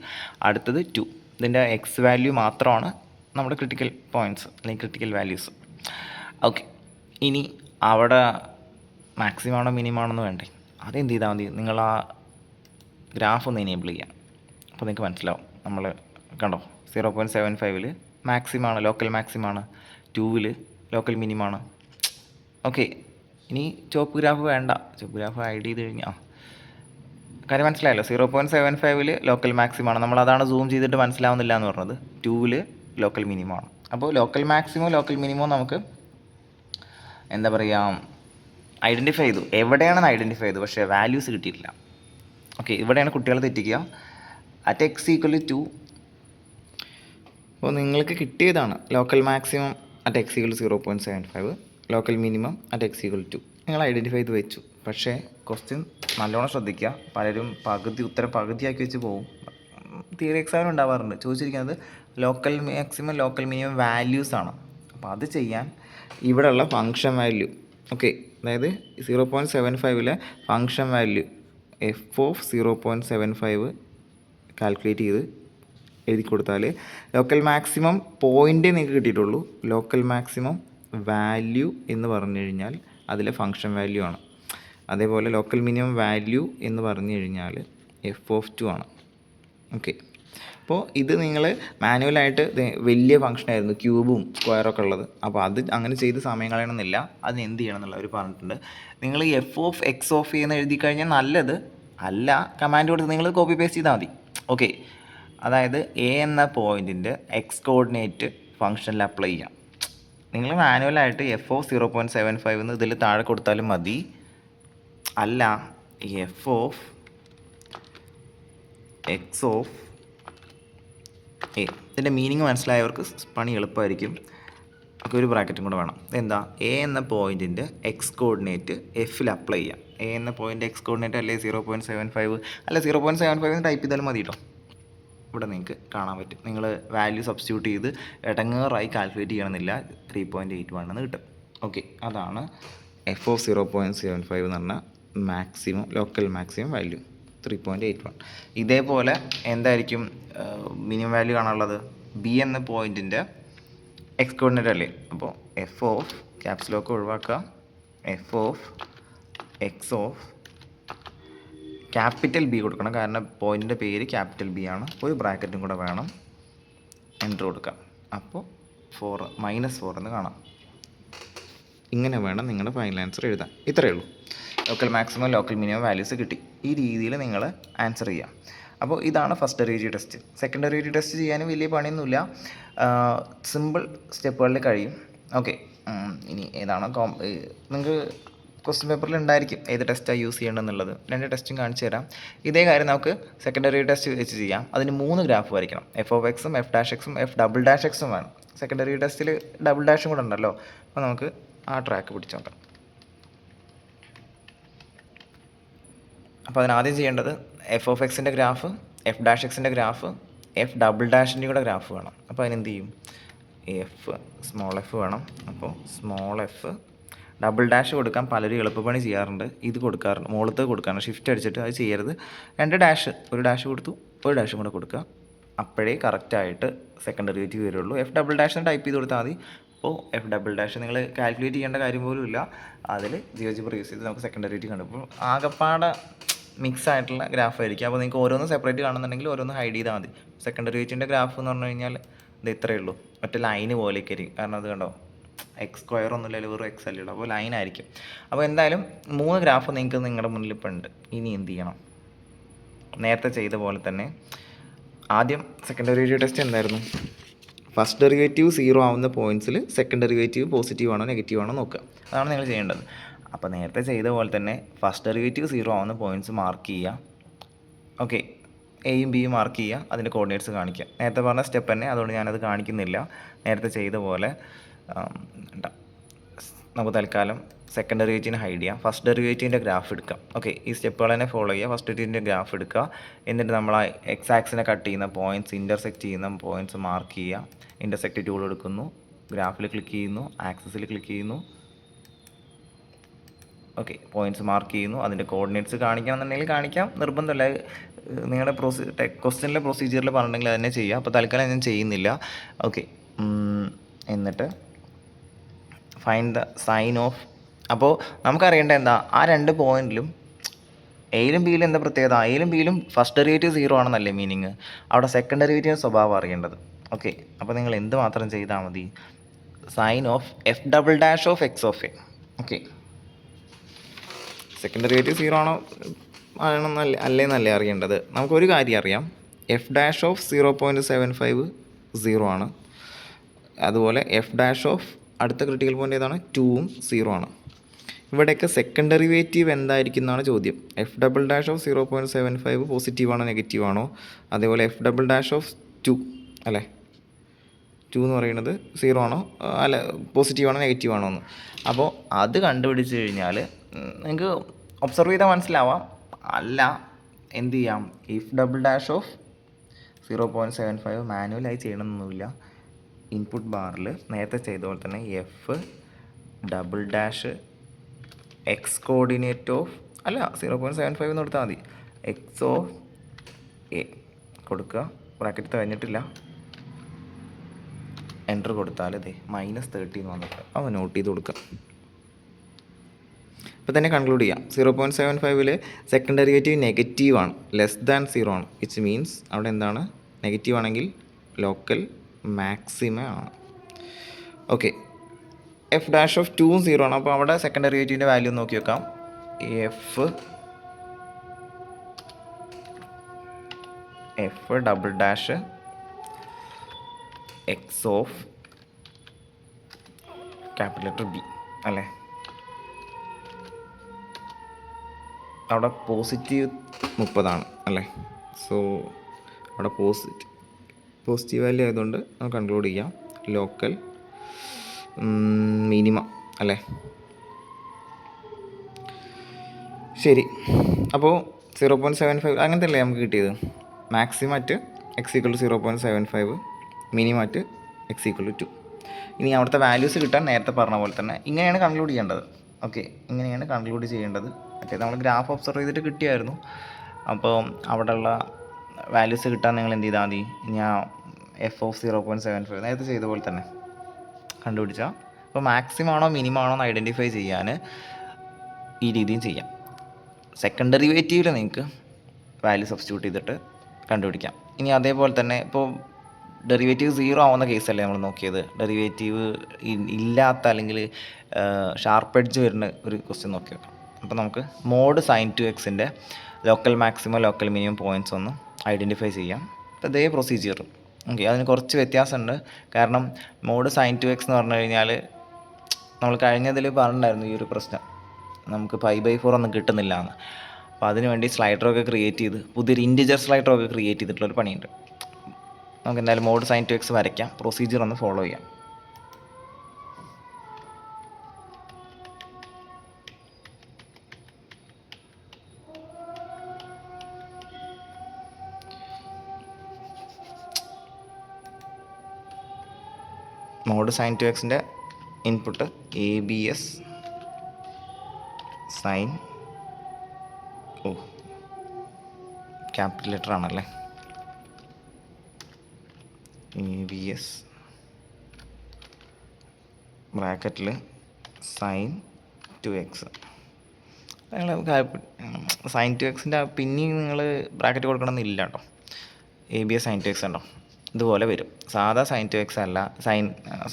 അടുത്തത് 2, ഇതിൻ്റെ എക്സ് വാല്യൂ മാത്രമാണ് നമ്മുടെ ക്രിട്ടിക്കൽ പോയിൻറ്റ്സ് അല്ലെങ്കിൽ ക്രിട്ടിക്കൽ വാല്യൂസ്. ഓക്കെ, ഇനി അവിടെ മാക്സിമം ആണോ മിനിമം ആണെന്ന് വേണ്ടേ? അതെന്ത് ചെയ്താൽ മതി? നിങ്ങൾ ആ ഗ്രാഫ് ഒന്ന് എനേബിൾ ചെയ്യാം. അപ്പോൾ നിങ്ങൾക്ക് മനസ്സിലാവും. നമ്മൾ കണ്ടോ, 0.75 മാക്സിമാണ്, ലോക്കൽ മാക്സിമാണ്. 2 ലോക്കൽ മിനിമാണ്. ഓക്കെ, ഇനി ചോപ്പ് ഗ്രാഫ് വേണ്ട. ചോപ്പ് ഗ്രാഫ് ഐഡ് ചെയ്ത് കഴിഞ്ഞാൽ കാര്യം മനസ്സിലായല്ലോ. 0.75 ലോക്കൽ മാക്സിമാണ്. നമ്മളതാണ് സൂം ചെയ്തിട്ട് മനസ്സിലാവുന്നില്ല എന്ന് പറഞ്ഞത്. 2 ലോക്കൽ മിനിമമാണ്. അപ്പോൾ ലോക്കൽ മാക്സിമോ ലോക്കൽ മിനിമോ നമുക്ക് എന്താ പറയുക, ഐഡൻറ്റിഫൈ ചെയ്തു. എവിടെയാണെന്ന് ഐഡൻറ്റിഫൈ ചെയ്തു, പക്ഷേ വാല്യൂസ് കിട്ടിയിട്ടില്ല. ഓക്കെ, ഇവിടെയാണ് കുട്ടികൾ തെറ്റിക്കുക. അറ്റ് എക്സ് ഈക്വൽ ടു, അപ്പോൾ നിങ്ങൾക്ക് കിട്ടിയതാണ് local maximum at x equal 0.75, local minimum at x equal 2. നിങ്ങൾ ഐഡൻറ്റിഫൈ ചെയ്ത് വെച്ചു. പക്ഷേ ക്വസ്റ്റ്യൻ നല്ലോണം ശ്രദ്ധിക്കുക. പലരും ഉത്തരം പകുതിയാക്കി വെച്ച് പോകും. തിയറി എക്സാമിന് ഉണ്ടാവാറുണ്ട്. ചോദിച്ചിരിക്കുന്നത് local maximum local minimum values ആണ്. അപ്പോൾ അത് ചെയ്യാൻ ഇവിടെയുള്ള ഫങ്ഷൻ വാല്യൂ, ഓക്കെ, അതായത് 0.75 function value F of 0.75 calculate ചെയ്ത് എഴുതി കൊടുത്താൽ ലോക്കൽ മാക്സിമം പോയിൻ്റേ നിങ്ങൾക്ക് കിട്ടിയിട്ടുള്ളൂ. ലോക്കൽ മാക്സിമം വാല്യൂ എന്ന് പറഞ്ഞു കഴിഞ്ഞാൽ അതിലെ ഫങ്ഷൻ വാല്യൂ ആണ്. അതേപോലെ ലോക്കൽ മിനിമം വാല്യൂ എന്ന് പറഞ്ഞു കഴിഞ്ഞാൽ എഫ് ഓഫ് 2 ആണ്. ഓക്കെ, അപ്പോൾ ഇത് നിങ്ങൾ മാനുവലായിട്ട് വലിയ ഫംഗ്ഷനായിരുന്നു, ക്യൂബും സ്ക്വയറൊക്കെ ഉള്ളത്. അപ്പോൾ അത് അങ്ങനെ ചെയ്ത് സമയം കളയണമെന്നില്ല. അതിന് എന്ത് ചെയ്യണം എന്നുള്ളവർ പറഞ്ഞിട്ടുണ്ട്. നിങ്ങൾ എഫ് ഓഫ് എക്സ് ഓഫ് എന്ന് എഴുതി കഴിഞ്ഞാൽ നല്ലത്. അല്ല, കമാൻഡ് കൊടുത്ത് നിങ്ങൾ കോപ്പി പേസ്റ്റ് ചെയ്താൽ മതി. ഓക്കെ, അതായത് എ എന്ന പോയിൻറ്റിൻ്റെ എക്സ് കോർഡിനേറ്റ് ഫംഗ്ഷനിൽ അപ്ലൈ ചെയ്യാം. നിങ്ങൾ മാനുവലായിട്ട് എഫ് ഓഫ് 0.75 എന്ന് ഇതിൽ താഴെ കൊടുത്താലും മതി. അല്ല, F of x of A, ഇതിൻ്റെ മീനിങ് മനസ്സിലായവർക്ക് പണി എളുപ്പമായിരിക്കും. ഒക്കെ ഒരു ബ്രാക്കറ്റും കൂടെ വേണം. എന്താ? എ എന്ന പോയിൻറ്റിൻ്റെ എക്സ് കോർഡിനേറ്റ് എഫിൽ അപ്ലൈ ചെയ്യാം. എ എന്ന പോയിൻ്റ് എക്സ് കോർഡിനേറ്റ് അല്ലെ 0.75, അല്ല 0.75 ടൈപ്പ് ചെയ്താലും മതി കേട്ടോ. ഇവിടെ നിങ്ങൾക്ക് കാണാൻ പറ്റും. നിങ്ങൾ വാല്യൂ സബ്സ്റ്റിറ്റ്യൂട്ട് ചെയ്ത് ഇടങ്ങേറായി കാൽക്കുലേറ്റ് ചെയ്യണമെന്നില്ല. 3.81 എന്ന് കിട്ടും. ഓക്കെ, അതാണ് എഫ് ഓഫ് 0.75 എന്ന് പറഞ്ഞാൽ മാക്സിമം ലോക്കൽ മാക്സിമം വാല്യൂ 3.81. ഇതേപോലെ എന്തായിരിക്കും മിനിമം വാല്യൂ കാണാനുള്ളത്? ബി എന്ന പോയിൻറ്റിൻ്റെ എക്സ് കോർഡിനേറ്റ് അല്ലേ. അപ്പോൾ എഫ് ഓഫ് ക്യാപ്സ് ലോക്ക് ഒഴിവാക്കുക. F of x of capital B കൊടുക്കണം, കാരണം പോയിൻറ്റിൻ്റെ പേര് ക്യാപിറ്റൽ ബി ആണ്. ഒരു ബ്രാക്കറ്റും കൂടെ വേണം. എൻ്റർ കൊടുക്കാം. അപ്പോൾ -4 എന്ന് കാണാം. ഇങ്ങനെ വേണം നിങ്ങളുടെ ഫൈനൽ ആൻസർ എഴുതാൻ. ഇത്രയേ ഉള്ളൂ. Local maximum local minimum values കിട്ടി. ഈ രീതിയിൽ നിങ്ങൾ ആൻസർ ചെയ്യാം. അപ്പോൾ ഇതാണ് first derivative test. Second derivative test ചെയ്യാനും വലിയ പണിയൊന്നുമില്ല. സിമ്പിൾ സ്റ്റെപ്പുകളിൽ കഴിയും. ഓക്കെ, ഇനി ഏതാണ് നിങ്ങൾക്ക് ക്വസ്റ്റ്യൻ പേപ്പറിൽ ഉണ്ടായിരിക്കും ഏത് ടെസ്റ്റാണ് യൂസ് ചെയ്യേണ്ടതെന്നുള്ളത്. 2 ടെസ്റ്റും കാണിച്ചു തരാം. ഇതേ കാര്യം നമുക്ക് സെക്കൻഡറി ടെസ്റ്റ് വെച്ച് ചെയ്യാം. അതിന് 3 ഗ്രാഫ് വരയ്ക്കണം. എഫ് ഓഫ് എക്സും എഫ് ഡാഷ് എക്സും എഫ് ഡബിൾ ഡാഷ് എക്സും വേണം. സെക്കൻഡറി ടെസ്റ്റിൽ ഡബിൾ ഡാഷും കൂടെ ഉണ്ടല്ലോ. അപ്പോൾ നമുക്ക് ആ ട്രാക്ക് പിടിച്ച് നോക്കാം. അപ്പോൾ അതിനാദ്യം ചെയ്യേണ്ടത് എഫ് ഓഫ് എക്സിൻ്റെ ഗ്രാഫ്, എഫ് ഡാഷ് എക്സിൻ്റെ ഗ്രാഫ്, എഫ് ഡബിൾ ഡാഷിൻ്റെ കൂടെ ഗ്രാഫ് വേണം. അപ്പോൾ അതിനെന്ത് ചെയ്യും? എഫ് സ്മോൾ എഫ് വേണം. അപ്പോൾ സ്മോൾ എഫ് ഡബിൾ ഡാഷ് കൊടുക്കാൻ പലരും എളുപ്പപ്പണി ചെയ്യാറുണ്ട്. ഇത് കൊടുക്കാറുണ്ട്, മുകളിലത്തെ കൊടുക്കാറുണ്ട്. ഷിഫ്റ്റ് അടിച്ചിട്ട് അത് ചെയ്യരുത്. 2 ഡാഷ്, ഒരു ഡാഷ് കൊടുത്തു, ഒരു ഡാഷും കൂടെ കൊടുക്കുക. അപ്പോഴേ കറക്റ്റായിട്ട് സെക്കൻഡ് ഡെറിവേറ്റീവ് വരുള്ളൂ. എഫ് ഡബിൾ ഡാഷ് ടൈപ്പ് ചെയ്ത് കൊടുത്താൽ മതി. അപ്പോൾ എഫ് ഡബിൾ ഡാഷ് നിങ്ങൾ കാൽക്കുലേറ്റ് ചെയ്യേണ്ട കാര്യം പോലും ഇല്ല. അതിൽ ജിയോജിബ്ര യൂസ് ചെയ്ത് നമുക്ക് സെക്കൻഡ് ഡെറിവേറ്റീവ് കണ്ടപ്പോൾ ആകെപ്പാടെ മിക്സ് ആയിട്ടുള്ള ഗ്രാഫ് ആയിരിക്കും. അപ്പോൾ നിങ്ങൾക്ക് ഓരോന്ന് സെപ്പറേറ്റ് കാണുന്നുണ്ടെങ്കിൽ ഓരോന്ന് ഹൈഡ് ചെയ്താൽ മതി. സെക്കൻഡ് ഡെറിവേറ്റീവിൻ്റെ ഗ്രാഫ് എന്ന് പറഞ്ഞു കഴിഞ്ഞാൽ ഇത് ഇത്രയേ ഉള്ളൂ. ഒറ്റ ലൈന് പോലെയൊക്കെ ആയിരിക്കും. കാരണം അത് കണ്ടോ, എക്സ് സ്ക്വയർ ഒന്നുമില്ല, വെറും എക്സ് അല്ലേ ഉള്ളൂ, അപ്പോൾ ലൈൻ ആയിരിക്കും. അപ്പോൾ എന്തായാലും 3 ഗ്രാഫ് നിങ്ങൾക്ക് നിങ്ങളുടെ മുന്നിൽ ഇപ്പോൾ ഉണ്ട്. ഇനി എന്ത് ചെയ്യണം? നേരത്തെ ചെയ്ത പോലെ തന്നെ ആദ്യം സെക്കൻഡ് ഡെറിവേറ്റീവ് ടെസ്റ്റ് എന്തായിരുന്നു? ഫസ്റ്റ് ഡെറിവേറ്റീവ് 0 ആവുന്ന പോയിൻറ്റ്സിൽ സെക്കൻഡ് ഡെറിവേറ്റീവ് പോസിറ്റീവ് ആണോ നെഗറ്റീവ് ആണോ നോക്കുക. അതാണ് നിങ്ങൾ ചെയ്യേണ്ടത്. അപ്പോൾ നേരത്തെ ചെയ്ത പോലെ തന്നെ ഫസ്റ്റ് ഡെറിവേറ്റീവ് 0 ആവുന്ന പോയിൻറ്റ്സ് മാർക്ക് ചെയ്യുക. ഓക്കെ, എയും ബിയും മാർക്ക് ചെയ്യുക, അതിൻ്റെ കോർഡിനേറ്റ്സ് കാണിക്കുക. നേരത്തെ പറഞ്ഞ സ്റ്റെപ്പ് തന്നെ, അതുകൊണ്ട് ഞാനത് കാണിക്കുന്നില്ല. നേരത്തെ ചെയ്ത പോലെ നമുക്ക് തൽക്കാലം സെക്കൻഡ് ഡെറിവേറ്റീവിനെ ഹൈഡ് ചെയ്യാം. ഫസ്റ്റ് ഡെറിവേറ്റീവിൻ്റെ ഗ്രാഫ് എടുക്കാം. ഓക്കെ, ഈ സ്റ്റെപ്പുകൾ തന്നെ ഫോളോ ചെയ്യുക. ഫസ്റ്റ് ഡെറിവേറ്റീവിൻ്റെ ഗ്രാഫ് എടുക്കുക. എന്നിട്ട് നമ്മൾ ആ എക്സ് ആക്സിനെ കട്ട് ചെയ്യുന്ന പോയിൻറ്റ്സ്, ഇൻ്റർസെക്റ്റ് ചെയ്യുന്ന പോയിൻറ്റ്സ് മാർക്ക് ചെയ്യുക. ഇൻ്റർസെക്റ്റ് ടൂൾ എടുക്കുന്നു, ഗ്രാഫിൽ ക്ലിക്ക് ചെയ്യുന്നു, ആക്സിസിൽ ക്ലിക്ക് ചെയ്യുന്നു. ഓക്കെ, പോയിൻറ്റ്സ് മാർക്ക് ചെയ്യുന്നു. അതിൻ്റെ കോർഡിനേറ്റ്സ് കാണിക്കണമെന്നുണ്ടെങ്കിൽ കാണിക്കാം, നിർബന്ധമില്ല. നിങ്ങളുടെ ക്വസ്റ്റ്യനിലെ പ്രൊസീജിയറിൽ പറഞ്ഞിട്ടുണ്ടെങ്കിൽ അത് തന്നെ ചെയ്യുക. അപ്പോൾ തൽക്കാലം ഞാൻ ചെയ്യുന്നില്ല. ഓക്കെ, എന്നിട്ട് ഫൈൻഡ് ദ സൈൻ ഓഫ്. അപ്പോൾ നമുക്കറിയേണ്ട എന്താ, ആ 2 പോയിൻറ്റിലും എയിലും ബിയിലും എന്താ പ്രത്യേകത? എയിലും ബിയിലും ഫസ്റ്റ് ഡെറിവേറ്റീവ് 0 ആണെന്നല്ലേ മീനിങ്. അവിടെ സെക്കൻഡ് ഡെറിവേറ്റീവ് സ്വഭാവം അറിയേണ്ടത്. ഓക്കെ, അപ്പോൾ നിങ്ങൾ എന്ത് മാത്രം ചെയ്താൽ മതി? Sign of F double dash of x of A. Okay, second derivative 0 ആണോ ആണെന്നല്ലേ അല്ലേന്നല്ലേ അറിയേണ്ടത്. നമുക്കൊരു കാര്യം അറിയാം, എഫ് ഡാഷ് ഓഫ് 0.75 0 ആണ്. അതുപോലെ എഫ് ഡാഷ് ഓഫ് അടുത്ത ക്രിട്ടിക്കൽ പോയിൻ്റ് ഏതാണ്? 2ഉം 0 ആണ്. ഇവിടെയൊക്കെ സെക്കൻഡ് ഡെറിവേറ്റീവ് എന്തായിരിക്കും എന്നാണ് ചോദ്യം. F double dash of 0.75 positive ആണോ നെഗറ്റീവ് ആണോ? അതേപോലെ എഫ് ഡബിൾ ഡാഷ് ഓഫ് 2 അല്ലേ, 2 എന്ന് പറയുന്നത് 0 ആണോ അല്ല പോസിറ്റീവ് ആണോ നെഗറ്റീവ് ആണോ എന്ന്. അപ്പോൾ അത് കണ്ടുപിടിച്ച് കഴിഞ്ഞാൽ നിങ്ങൾക്ക് ഒബ്സർവ് ചെയ്താൽ മനസ്സിലാവാം. അല്ല, എന്ത് ചെയ്യാം? ഇഫ് ഡബിൾ ഡാഷ് ഓഫ് 0.75 മാനുവലായി ചെയ്യണമെന്നൊന്നുമില്ല. ഇൻപുട്ട് ബാറിൽ നേരത്തെ ചെയ്ത പോലെ തന്നെ F double dash X coordinate of അല്ല 0.75 എന്ന് കൊടുത്താൽ മതി. എക്സ് ഓഫ് എ കൊടുക്കുക, ബ്രാക്കറ്റ് കഴിഞ്ഞിട്ടില്ല, എൻ്റർ കൊടുത്താൽ ഇതേ -30 എന്ന് വന്നിട്ട് അവ നോട്ട് ചെയ്ത് കൊടുക്കുക. ഇപ്പോൾ തന്നെ കൺക്ലൂഡ് ചെയ്യാം. 0.75 സെക്കൻഡ് ഡെറിവേറ്റീവ് നെഗറ്റീവാണ്, ലെസ് ദാൻ 0 ആണ്. വിച്ച് മീൻസ് അവിടെ എന്താണ്? നെഗറ്റീവ് ആണെങ്കിൽ ലോക്കൽ മാക്സിമ ആണ്. ഓക്കെ, എഫ് ഡാഷ് ഓഫ് 2ഉം 0 ആണ്. അപ്പോൾ അവിടെ സെക്കൻഡ് ഡെറിവേറ്റീവിൻ്റെ വാല്യൂ നോക്കി വെക്കാം. F double dash X of capital letter B അല്ലേ. അവിടെ പോസിറ്റീവ് 30 ആണ് അല്ലേ. സോ അവിടെ പോസിറ്റീവ് വാല്യൂ ആയതുകൊണ്ട് നമുക്ക് കൺക്ലൂഡ് ചെയ്യാം ലോക്കൽ മിനിമം അല്ലേ. ശരി, അപ്പോൾ 0.75 അങ്ങനത്തെ അല്ലേ നമുക്ക് കിട്ടിയത്. Maximum at x equal to 0.75, minimum at x equal to 2. ഇനി അവിടുത്തെ വാല്യൂസ് കിട്ടാൻ നേരത്തെ പറഞ്ഞ പോലെ തന്നെ ഇങ്ങനെയാണ് കൺക്ലൂഡ് ചെയ്യേണ്ടത്. ഓക്കെ, ഇങ്ങനെയാണ് കൺക്ലൂഡ് ചെയ്യേണ്ടത്. മറ്റേത് നമ്മൾ ഗ്രാഫ് ഒബ്സർവ് ചെയ്തിട്ട് കിട്ടിയായിരുന്നു. അപ്പോൾ അവിടെയുള്ള വാല്യൂസ് കിട്ടാൻ നിങ്ങൾ എന്ത് ചെയ്താൽ മതി? ഞാൻ എഫ് ഓഫ് 0.75 നേരത്തെ ചെയ്ത പോലെ തന്നെ കണ്ടുപിടിച്ചാൽ, അപ്പോൾ മാക്സിമം ആണോ മിനിമം ആണോ എന്ന് ഐഡൻറ്റിഫൈ ചെയ്യാൻ ഈ രീതിയും ചെയ്യാം. സെക്കൻഡ് ഡെറിവേറ്റീവിൽ നിങ്ങൾക്ക് വാല്യൂ സബ്സ്റ്റിറ്റ്യൂട്ട് ചെയ്തിട്ട് കണ്ടുപിടിക്കാം. ഇനി അതേപോലെ തന്നെ ഇപ്പോൾ ഡെറിവേറ്റീവ് 0 ആവുന്ന കേസല്ലേ നമ്മൾ നോക്കിയത്. ഡെറിവേറ്റീവ് ഇല്ലാത്ത അല്ലെങ്കിൽ ഷാർപ്പ് എഡ്ജ് വരുന്ന ഒരു ക്വസ്റ്റ്യൻ നോക്കി വെക്കാം. അപ്പോൾ നമുക്ക് മോഡ് സൈൻ ടു എക്സിൻ്റെ local maximum local minimum points ഒന്ന് ഐഡൻറ്റിഫൈ ചെയ്യാം. അപ്പോൾ ഇതേ പ്രൊസീജിയർ. ഓക്കെ, അതിന് കുറച്ച് വ്യത്യാസമുണ്ട്. കാരണം മോഡ് സൈൻ ടു എക്സ് എന്ന് പറഞ്ഞു കഴിഞ്ഞാൽ നമ്മൾ കഴിഞ്ഞതിൽ പറഞ്ഞിട്ടുണ്ടായിരുന്നു ഈ ഒരു പ്രശ്നം, നമുക്ക് 5/4 ഒന്നും കിട്ടുന്നില്ല എന്ന്. അപ്പോൾ അതിനുവേണ്ടി സ്ലൈഡറൊക്കെ ക്രിയേറ്റ് ചെയ്ത് പുതിയൊരു ഇൻറ്റിജർ സ്ലൈഡറൊക്കെ ക്രിയേറ്റ് ചെയ്തിട്ടുള്ളൊരു പണിയുണ്ട്. നമുക്ക് എന്തായാലും മോഡ് സൈൻ ടു എക്സ് വരയ്ക്കാം, പ്രൊസീജിയർ ഒന്ന് ഫോളോ ചെയ്യാം. മോഡ് സൈൻ ടു എക്സിൻ്റെ input ABS sine capital letter ആണല്ലേ, ABS ബ്രാക്കറ്റിൽ സൈൻ ടു എക്സ്. നിങ്ങൾ സൈൻ ടു എക്സിൻ്റെ പിന്നെയും നിങ്ങൾ ബ്രാക്കറ്റ് കൊടുക്കണമെന്നില്ല കേട്ടോ. ABS സൈൻ ടു എക്സ് ഉണ്ടോ, ഇതുപോലെ വരും. സാധാ സൈൻ ടു എക്സ് അല്ല.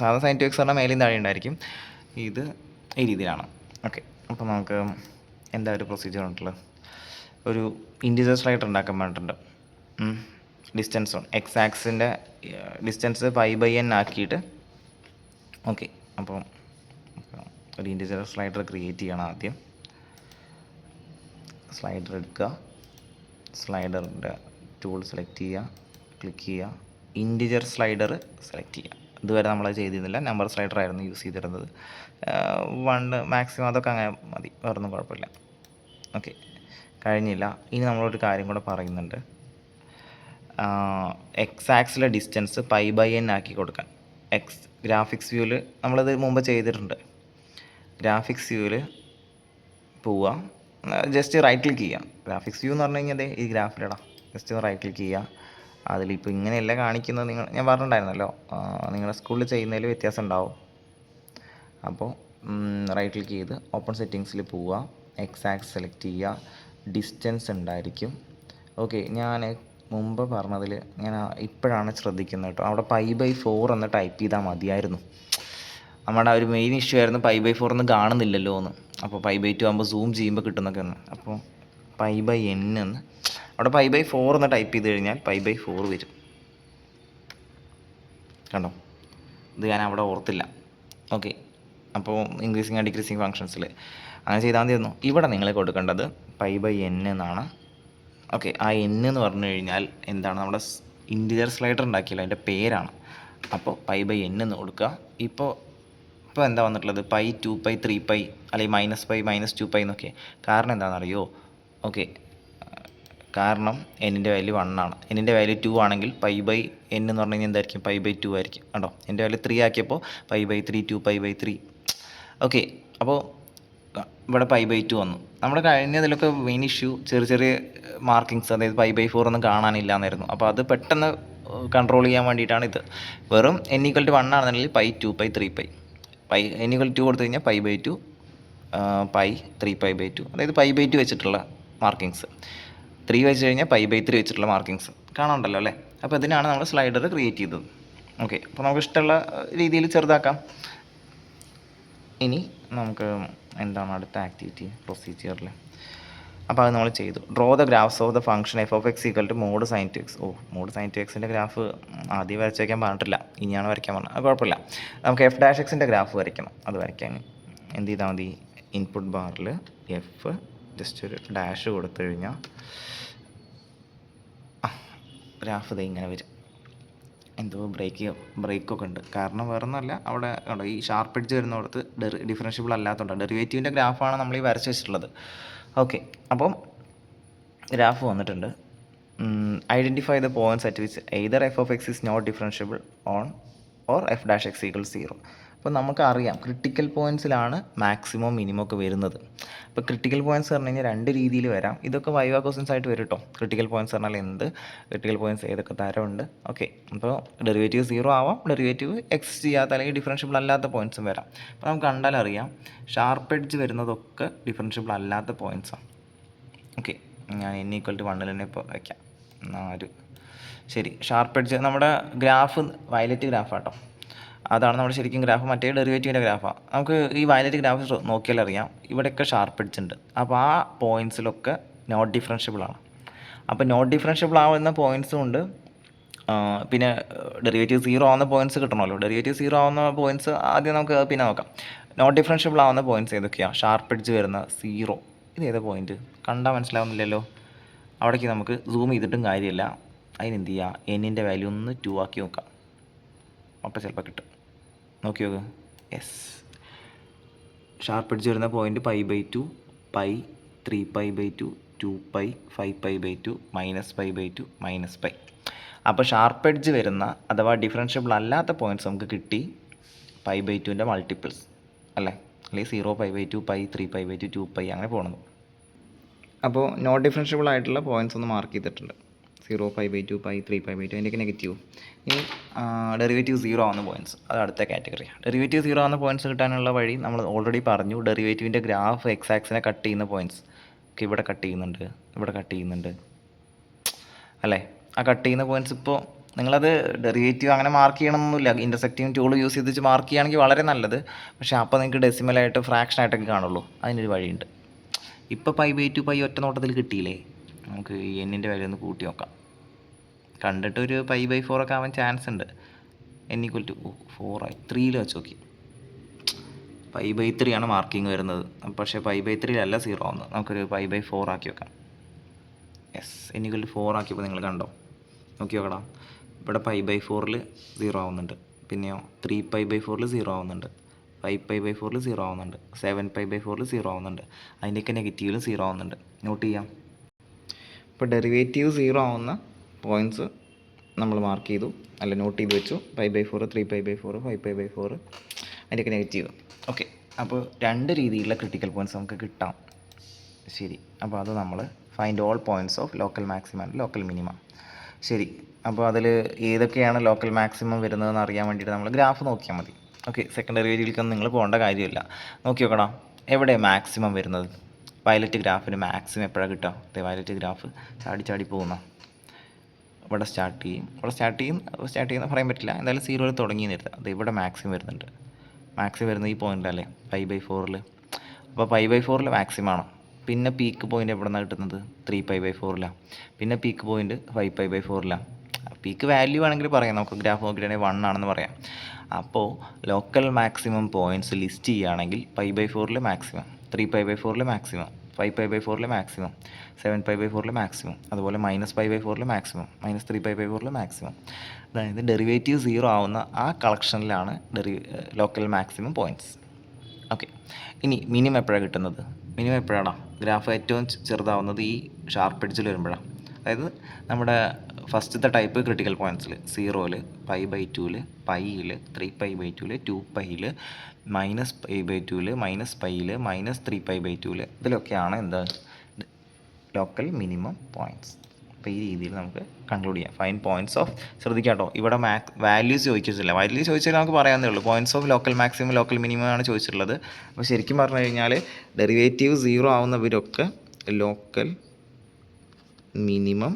സാധാ സൈൻ ടു എക്സ് പറഞ്ഞാൽ മേലെയും താഴെ ഉണ്ടായിരിക്കും. ഇത് ഈ രീതിയിലാണ്. ഓക്കെ, അപ്പോൾ നമുക്ക് എന്താ ഒരു പ്രൊസീജിയർ ഉണ്ടല്ലോ, ഒരു ഇൻറ്റിജർ സ്ലൈഡർ ഉണ്ടാക്കാൻ വേണ്ടിയിട്ടുണ്ട്. ഡിസ്റ്റൻസ് എക്സ് ആക്സിൻ്റെ ഡിസ്റ്റൻസ് π/n ആക്കിയിട്ട്. ഓക്കെ, അപ്പോൾ ഒരു ഇൻറ്റിജർ സ്ലൈഡർ ക്രിയേറ്റ് ചെയ്യണം. ആദ്യം സ്ലൈഡർ എടുക്കുക, സ്ലൈഡറിൻ്റെ ടൂൾ സെലക്ട് ചെയ്യുക, ക്ലിക്ക് ചെയ്യുക, ഇൻറ്റിജർ സ്ലൈഡർ സെലക്ട് ചെയ്യുക. ഇതുവരെ നമ്മളത് ചെയ്തിരുന്നില്ല, നമ്പർ സ്ലൈഡർ ആയിരുന്നു യൂസ് ചെയ്തിരുന്നത്. 1 മാക്സിമം അതൊക്കെ അങ്ങനെ മതി, വേറൊന്നും കുഴപ്പമില്ല. ഓക്കെ, കഴിഞ്ഞില്ല. ഇനി നമ്മളൊരു കാര്യം കൂടെ പറയുന്നുണ്ട്. എക്സ് ആക്സിലെ ഡിസ്റ്റൻസ് π/n ആക്കി കൊടുക്കാൻ. ഗ്രാഫിക്സ് വ്യൂവിൽ നമ്മളത് മുമ്പ് ചെയ്തിട്ടുണ്ട്. ഗ്രാഫിക്സ് വ്യൂവിൽ പോവുക, ജസ്റ്റ് റൈറ്റ് ക്ലിക്ക് ചെയ്യുക. ഗ്രാഫിക്സ് വ്യൂ എന്ന് പറഞ്ഞു കഴിഞ്ഞാൽ ഈ ഗ്രാഫിലിടാം. ജസ്റ്റ് റൈറ്റ് ക്ലിക്ക് ചെയ്യുക. അതിലിപ്പോൾ ഇങ്ങനെയല്ല കാണിക്കുന്നത്, ഞാൻ പറഞ്ഞിട്ടുണ്ടായിരുന്നല്ലോ, നിങ്ങളുടെ സ്കൂളിൽ ചെയ്യുന്നതിൽ വ്യത്യാസം ഉണ്ടാവും. അപ്പോൾ റൈറ്റ് ക്ലിക്ക് ചെയ്ത് ഓപ്പൺ സെറ്റിങ്സിൽ പോവുക, എക്സ് ആക്സ് സെലക്ട് ചെയ്യുക, ഡിസ്റ്റൻസ് ഉണ്ടായിരിക്കും. ഓക്കെ, ഞാൻ മുമ്പ് പറഞ്ഞതിൽ ഞാൻ ഇപ്പോഴാണ് ശ്രദ്ധിക്കുന്നത് കേട്ടോ. അവിടെ π/4 എന്ന് ടൈപ്പ് ചെയ്താൽ മതിയായിരുന്നു. നമ്മുടെ ഒരു മെയിൻ ഇഷ്യൂ ആയിരുന്നു π/4 എന്ന് കാണുന്നില്ലല്ലോ എന്ന്. അപ്പോൾ π/2 ആകുമ്പോൾ സൂം ചെയ്യുമ്പോൾ കിട്ടുന്നൊക്കെ ഒന്ന്. അപ്പോൾ π/n എന്ന് അവിടെ π/4 എന്ന് ടൈപ്പ് ചെയ്ത് കഴിഞ്ഞാൽ π/4 വരും. കണ്ടോ, ഇത് ഞാൻ അവിടെ ഓർത്തില്ല. ഓക്കെ, അപ്പോൾ ഇൻക്രീസിങ് ആൻഡ് ഡിക്രീസിങ് ഫങ്ഷൻസിൽ അങ്ങനെ ചെയ്താൽ മതിയായിരുന്നു. ഇവിടെ നിങ്ങൾ കൊടുക്കേണ്ടത് π/n എന്നാണ്. ഓക്കെ, ആ n എന്ന് പറഞ്ഞു കഴിഞ്ഞാൽ എന്താണ്, നമ്മുടെ ഇൻറ്റിജർ സ്ലൈഡർ ഉണ്ടാക്കിയല്ലോ അതിൻ്റെ പേരാണ്. അപ്പോൾ π/n എന്ന് കൊടുക്കുക. ഇപ്പോൾ എന്താ വന്നിട്ടുള്ളത്, π, 2π, 3π അല്ലെങ്കിൽ -π, -2π എന്നൊക്കെ. കാരണം എന്താണെന്നറിയോ? ഓക്കെ, കാരണം എന്നിൻ്റെ വാല്യൂ 1 ആണ്. എന്നിൻ്റെ വാല്യൂ 2 ആണെങ്കിൽ π/n എന്ന് പറഞ്ഞു കഴിഞ്ഞാൽ എന്തായിരിക്കും, π/2 ആയിരിക്കും. കണ്ടോ, എൻ്റെ വാല്യൂ 3 ആക്കിയപ്പോൾ π/3, 2π/3. ഓക്കെ, അപ്പോൾ ഇവിടെ π/2 വന്നു. നമ്മുടെ കഴിഞ്ഞതിലൊക്കെ മെയിൻ ഇഷ്യൂ ചെറിയ മാർക്കിങ്സ്, അതായത് π/4 ഒന്നും കാണാനില്ല എന്നായിരുന്നു. അപ്പോൾ അത് പെട്ടെന്ന് കൺട്രോൾ ചെയ്യാൻ വേണ്ടിയിട്ടാണ് ഇത്. വെറും n = 1 ആണെന്നുണ്ടെങ്കിൽ π, 2π, 3π. n = 2 കൊടുത്തു കഴിഞ്ഞാൽ π/2, π, 3π/2, അതായത് π/2 വെച്ചിട്ടുള്ള മാർക്കിങ്സ്. 3 വെച്ച് കഴിഞ്ഞാൽ π/3 വെച്ചിട്ടുള്ള മാർക്കിങ്സ് കാണാനുണ്ടല്ലോ അല്ലേ. അപ്പോൾ ഇതിനാണ് നമ്മൾ സ്ലൈഡർ ക്രിയേറ്റ് ചെയ്തത്. ഓക്കെ, അപ്പോൾ നമുക്ക് ഇഷ്ടമുള്ള രീതിയിൽ ചെറുതാക്കാം. ഇനി നമുക്ക് എന്താണ് അടുത്ത ആക്ടിവിറ്റി പ്രൊസീജിയറിൽ. അപ്പോൾ അത് നമ്മൾ ചെയ്തു. Draw the graphs of the function f(x) = mod sin 2x. mod sin 2xൻ്റെ ഗ്രാഫ് ആദ്യം വരച്ച് വയ്ക്കാൻ പറഞ്ഞിട്ടില്ല, ഇനിയാണ് വരയ്ക്കാൻ പറഞ്ഞത്. അത് കുഴപ്പമില്ല. നമുക്ക് f'(x)ൻ്റെ ഗ്രാഫ് വരയ്ക്കണം. അത് വരയ്ക്കാൻ എന്ത് ചെയ്താൽ മതി, ഇൻപുട്ട് ബാറിൽ എഫ് ജസ്റ്റ് ഒരു ഡാഷ് കൊടുത്തു കഴിഞ്ഞാൽ ഗ്രാഫ് ഇത് ഇങ്ങനെ വരും. എന്തോ ബ്രേക്കൊക്കെ ഉണ്ട്. കാരണം വേറെ ഒന്നുമല്ല, അവിടെ ഈ ഷാർപ്പ് എഡ്ജ് വരുന്നിടത്ത് ഡിഫറൻഷ്യബിൾ അല്ലാത്തതുകൊണ്ട് ഡെറിവേറ്റീവിൻ്റെ ഗ്രാഫാണ് നമ്മൾ ഈ വരച്ച് വെച്ചിട്ടുള്ളത്. ഓക്കെ, അപ്പം ഗ്രാഫ് വന്നിട്ടുണ്ട്. Identify the points at which either f(x) is not differentiable on or f'(x) = 0. അപ്പോൾ നമുക്കറിയാം ക്രിട്ടിക്കൽ പോയിൻറ്റ്സിലാണ് മാക്സിമം മിനിമം ഒക്കെ വരുന്നത്. അപ്പോൾ ക്രിട്ടിക്കൽ പോയിൻറ്റ്സ് പറഞ്ഞു കഴിഞ്ഞാൽ 2 രീതിയിൽ വരാം. ഇതൊക്കെ വൈവ ക്വസ്റ്റ്യൻസ് ആയിട്ട് വരും കേട്ടോ. ക്രിട്ടിക്കൽ പോയിൻറ്റ്സ് പറഞ്ഞാൽ എന്ത്, ക്രിട്ടിക്കൽ പോയിൻറ്റ്സ് ഏതൊക്കെ തരമുണ്ട്. ഓക്കെ, അപ്പോൾ ഡെറിവേറ്റീവ് 0 ആവാം, ഡെറിവേറ്റീവ് എക്സിസ്റ്റ് ചെയ്യാത്ത അല്ലെങ്കിൽ ഡിഫറൻഷ്യബിൾ അല്ലാത്ത പോയിൻറ്റ്സും വരാം. അപ്പോൾ നമുക്ക് കണ്ടാൽ അറിയാം ഷാർപ്പ് എഡ്ജ് വരുന്നതൊക്കെ ഡിഫറൻഷ്യബിൾ അല്ലാത്ത പോയിൻറ്റ്സാണ്. ഓക്കെ, ഞാൻ n = 1 തന്നെ ഇപ്പോൾ വയ്ക്കാം. 4 ശരി. ഷാർപ്പ് എഡ്ജ് നമ്മുടെ ഗ്രാഫ് വയലറ്റ് ഗ്രാഫാട്ടോ. അതാണ് നമ്മുടെ ശരിക്കും ഗ്രാഫ്, മറ്റേ ഡെറിവേറ്റീവിൻ്റെ ഗ്രാഫാണ്. നമുക്ക് ഈ വയലറ്റ് ഗ്രാഫ് നോക്കിയാൽ അറിയാം ഇവിടെയൊക്കെ ഷാർപ്പ് എഡ്ജ് ഉണ്ട്. അപ്പോൾ ആ പോയിൻറ്റ്സിലൊക്കെ നോട്ട് ഡിഫറൻഷ്യബിൾ ആണ്. അപ്പോൾ നോട്ട് ഡിഫറൻഷ്യബിൾ ആവുന്ന പോയിൻറ്റ്സും ഉണ്ട്. പിന്നെ ഡെറിവേറ്റീവ് 0 ആവുന്ന പോയിൻറ്റ്സ് കിട്ടണമല്ലോ. ഡെറിവേറ്റീവ് 0 ആവുന്ന പോയിൻറ്റ്സ് ആദ്യം നമുക്ക് പിന്നെ നോക്കാം. നോട്ട് ഡിഫറൻഷ്യബിൾ ആവുന്ന പോയിൻറ്റ്സ് ഏതൊക്കെയാണ്? ഷാർപ്പ് എഡ്ജ് വരുന്ന 0. ഇത് ഏതാ പോയിൻറ്റ്? കണ്ടാൽ മനസ്സിലാവുന്നില്ലല്ലോ. അവിടേക്ക് നമുക്ക് സൂം ചെയ്തിട്ടും കാര്യമില്ല. അതിനെന്ത് ചെയ്യുക, എന്നിൻ്റെ വാല്യൂ ഒന്ന് 2 ആക്കി നോക്കാം. അപ്പോൾ ചിലപ്പോൾ കിട്ടും. നോക്കി നോക്ക്. യെസ്, ഷാർപ്പ് എഡ്ജ് വരുന്ന പോയിൻറ്റ് π/2, π, 3π/2, 2π, 5π/2, -π/2, -π. അപ്പോൾ ഷാർപ്പ് എഡ്ജ് വരുന്ന അഥവാ ഡിഫറൻഷ്യബിൾ അല്ലാത്ത പോയിൻറ്റ്സ് നമുക്ക് കിട്ടി π/2ൻ്റെ മൾട്ടിപ്പിൾസ് അല്ലേ, അല്ലെങ്കിൽ 0π/2, π, 3π/2, 2π അങ്ങനെ പോകുന്നത്. അപ്പോൾ നോട്ട് ഡിഫറൻഷ്യബിൾ ആയിട്ടുള്ള പോയിൻറ്റ്സ് ഒന്ന് മാർക്ക് ചെയ്തിട്ടുണ്ട്. 0π/2, π, 3π/2 അതിൻ്റെയൊക്കെ നെഗറ്റീവ്. ഇനി ഡെറിവേറ്റീവ് 0 ആവുന്ന പോയിൻറ്റ്സ്, അത് അടുത്ത കാറ്റഗറിയാണ്. ഡെറിവേറ്റീവ് 0 ആവുന്ന പോയിൻറ്റ്സ് കിട്ടാനുള്ള വഴി നമ്മൾ ഓൾറെഡി പറഞ്ഞു. ഡെറിവേറ്റീവിൻ്റെ ഗ്രാഫ് എക്സ് ആക്സിനെ കട്ട് ചെയ്യുന്ന പോയിൻറ്റ്സ് ഒക്കെ ഇവിടെ കട്ട് ചെയ്യുന്നുണ്ട്, ഇവിടെ കട്ട് ചെയ്യുന്നുണ്ട് അല്ലേ. ആ കട്ട് ചെയ്യുന്ന പോയിൻറ്റ്സ് ഇപ്പോൾ നിങ്ങളത് ഡെറിവേറ്റീവ് അങ്ങനെ മാർക്ക് ചെയ്യണമെന്നൊന്നുമില്ല. ഇൻ്റർസെക്റ്റിംഗ് ടൂൾ യൂസ് ചെയ്തിട്ട് മാർക്ക് ചെയ്യുകയാണെങ്കിൽ വളരെ നല്ലത്. പക്ഷേ അപ്പോൾ നിങ്ങൾക്ക് ഡെസിമലായിട്ട് ഫ്രാക്ഷനായിട്ടൊക്കെ കാണുള്ളൂ. അതിനൊരു വഴിയുണ്ട്. ഇപ്പോൾ π/2 π ഒറ്റ നോട്ടത്തിൽ കിട്ടിയില്ലേ? നമുക്ക് എന്നിൻ്റെ വാല്യൂ ഒന്ന് കൂട്ടി നോക്കാം. കണ്ടിട്ട് ഒരു π/4 ഒക്കെ ആവാൻ ചാൻസ് ഉണ്ട്. n = 4 ആയി 3 വെച്ച് നോക്കി. π/3 ആണ് മാർക്കിങ് വരുന്നത്. പക്ഷേ π/3 അല്ല 0 ആവുന്നത്. നമുക്കൊരു π/4 ആക്കി വെക്കാം. യെസ്, n = 4 ആക്കിയപ്പോൾ നിങ്ങൾ കണ്ടോ? നോക്കി നോക്കടാ, ഇവിടെ π/4 0 ആവുന്നുണ്ട്. പിന്നെയോ 3π/4 0 ആവുന്നുണ്ട്. 5π/4 0 ആവുന്നുണ്ട്. 7π/4 0 ആവുന്നുണ്ട്. അതിൻ്റെയൊക്കെ നെഗറ്റീവിലും 0 ആവുന്നുണ്ട്. നോട്ട് ചെയ്യാം. ഇപ്പോൾ ഡെറിവേറ്റീവ് 0 ആവുന്ന പോയിൻറ്റ്സ് നമ്മൾ മാർക്ക് ചെയ്തു, അല്ല നോട്ട് ചെയ്ത് വെച്ചു. π/4, 3π/4, 5π/4, അതിൻ്റെയൊക്കെ നെഗറ്റീവ്. ഓക്കെ, അപ്പോൾ 2 രീതിയിലുള്ള ക്രിട്ടിക്കൽ പോയിൻറ്റ്സ് നമുക്ക് കിട്ടാം. ശരി, അപ്പോൾ അത് നമ്മൾ find all points of local maximum and local minima. ശരി, അപ്പോൾ അതിൽ ഏതൊക്കെയാണ് ലോക്കൽ മാക്സിമം വരുന്നതെന്ന് അറിയാൻ വേണ്ടിയിട്ട് നമ്മൾ ഗ്രാഫ് നോക്കിയാൽ മതി. ഓക്കെ, സെക്കൻഡ് ഡെറിവേറ്റീവിലേക്കൊന്നും നിങ്ങൾ പോകേണ്ട കാര്യമില്ല. നോക്കി നോക്കണം, എവിടെ മാക്സിമം വരുന്നത്? വയലറ്റ് ഗ്രാഫിന് മാക്സിമം എപ്പോഴാണ് കിട്ടുക? വയലറ്റ് ഗ്രാഫ് ചാടി ചാടി പോകുന്ന ഇവിടെ സ്റ്റാർട്ട് ചെയ്യുന്ന പറയാൻ പറ്റില്ല. എന്തായാലും 0 തുടങ്ങി നിർത്തുക. അത് ഇവിടെ മാക്സിമം വരുന്നുണ്ട്. മാക്സിമം വരുന്നത് ഈ പോയിൻ്റ് അല്ലേ, π/4. അപ്പോൾ π/4 മാക്സിമമാണ്. പിന്നെ പീക്ക് പോയിൻ്റ് എവിടെ നിന്നാണ് കിട്ടുന്നത്? 3π/4. പിന്നെ പീക്ക് പോയിൻ്റ് 5π/4. പീക്ക് വാല്യൂ ആണെങ്കിൽ പറയാം, നമുക്ക് ഗ്രാഫ് നോക്കിയിട്ടാണെങ്കിൽ 1 ആണെന്ന് പറയാം. അപ്പോൾ ലോക്കൽ മാക്സിമം പോയിൻറ്റ്സ് ലിസ്റ്റ് ചെയ്യുകയാണെങ്കിൽ π/4 മാക്സിമം, 3π/4 മാക്സിമം, 5π/4 മാക്സിമം, 7π/4 മാക്സിമം, അതുപോലെ -π/4 മാക്സിമം, -3π/4 മാക്സിമം. അതായത് ഡെറിവേറ്റീവ് 0 ആവുന്ന ആ കളക്ഷനിലാണ് ലോക്കൽ മാക്സിമം പോയിൻറ്റ്സ്. ഓക്കെ, ഇനി മിനിമം എപ്പോഴാണ് കിട്ടുന്നത്? മിനിമം എപ്പോഴാണ് ഗ്രാഫ് ഏറ്റവും ചെറുതാവുന്നത്? ഈ ഷാർപ്പ് എഡ്ജിൽ വരുമ്പോഴാണ്. അതായത് നമ്മുടെ ഫസ്റ്റത്തെ ടൈപ്പ് ക്രിട്ടിക്കൽ പോയിൻറ്റ്സിൽ 0-ൽ, π/2-ൽ, π-ൽ, 3π/2-ൽ, 2π-ൽ, -π/2-ൽ, -π-ൽ, -3π/2-ൽ, ഇതിലൊക്കെയാണ് എന്താ ലോക്കൽ മിനിമം പോയിൻറ്റ്സ്. അപ്പോൾ ഈ രീതിയിൽ നമുക്ക് കൺക്ലൂഡ് ചെയ്യാം. ഫൈൻ പോയിൻറ്റ്സ് ഓഫ്, ശ്രദ്ധിക്കാം കേട്ടോ, ഇവിടെ വാല്യൂസ് ചോദിച്ചിട്ടില്ല. വാല്യൂസ് ചോദിച്ചാൽ നമുക്ക് പറയാവുന്നേ ഉള്ളൂ. Points of local maximum local minimum ആണ് ചോദിച്ചിട്ടുള്ളത്. അപ്പോൾ ശരിക്കും പറഞ്ഞു കഴിഞ്ഞാൽ ഡെറിവേറ്റീവ് 0 ആവുന്നവരൊക്കെ ലോക്കൽ മിനിമം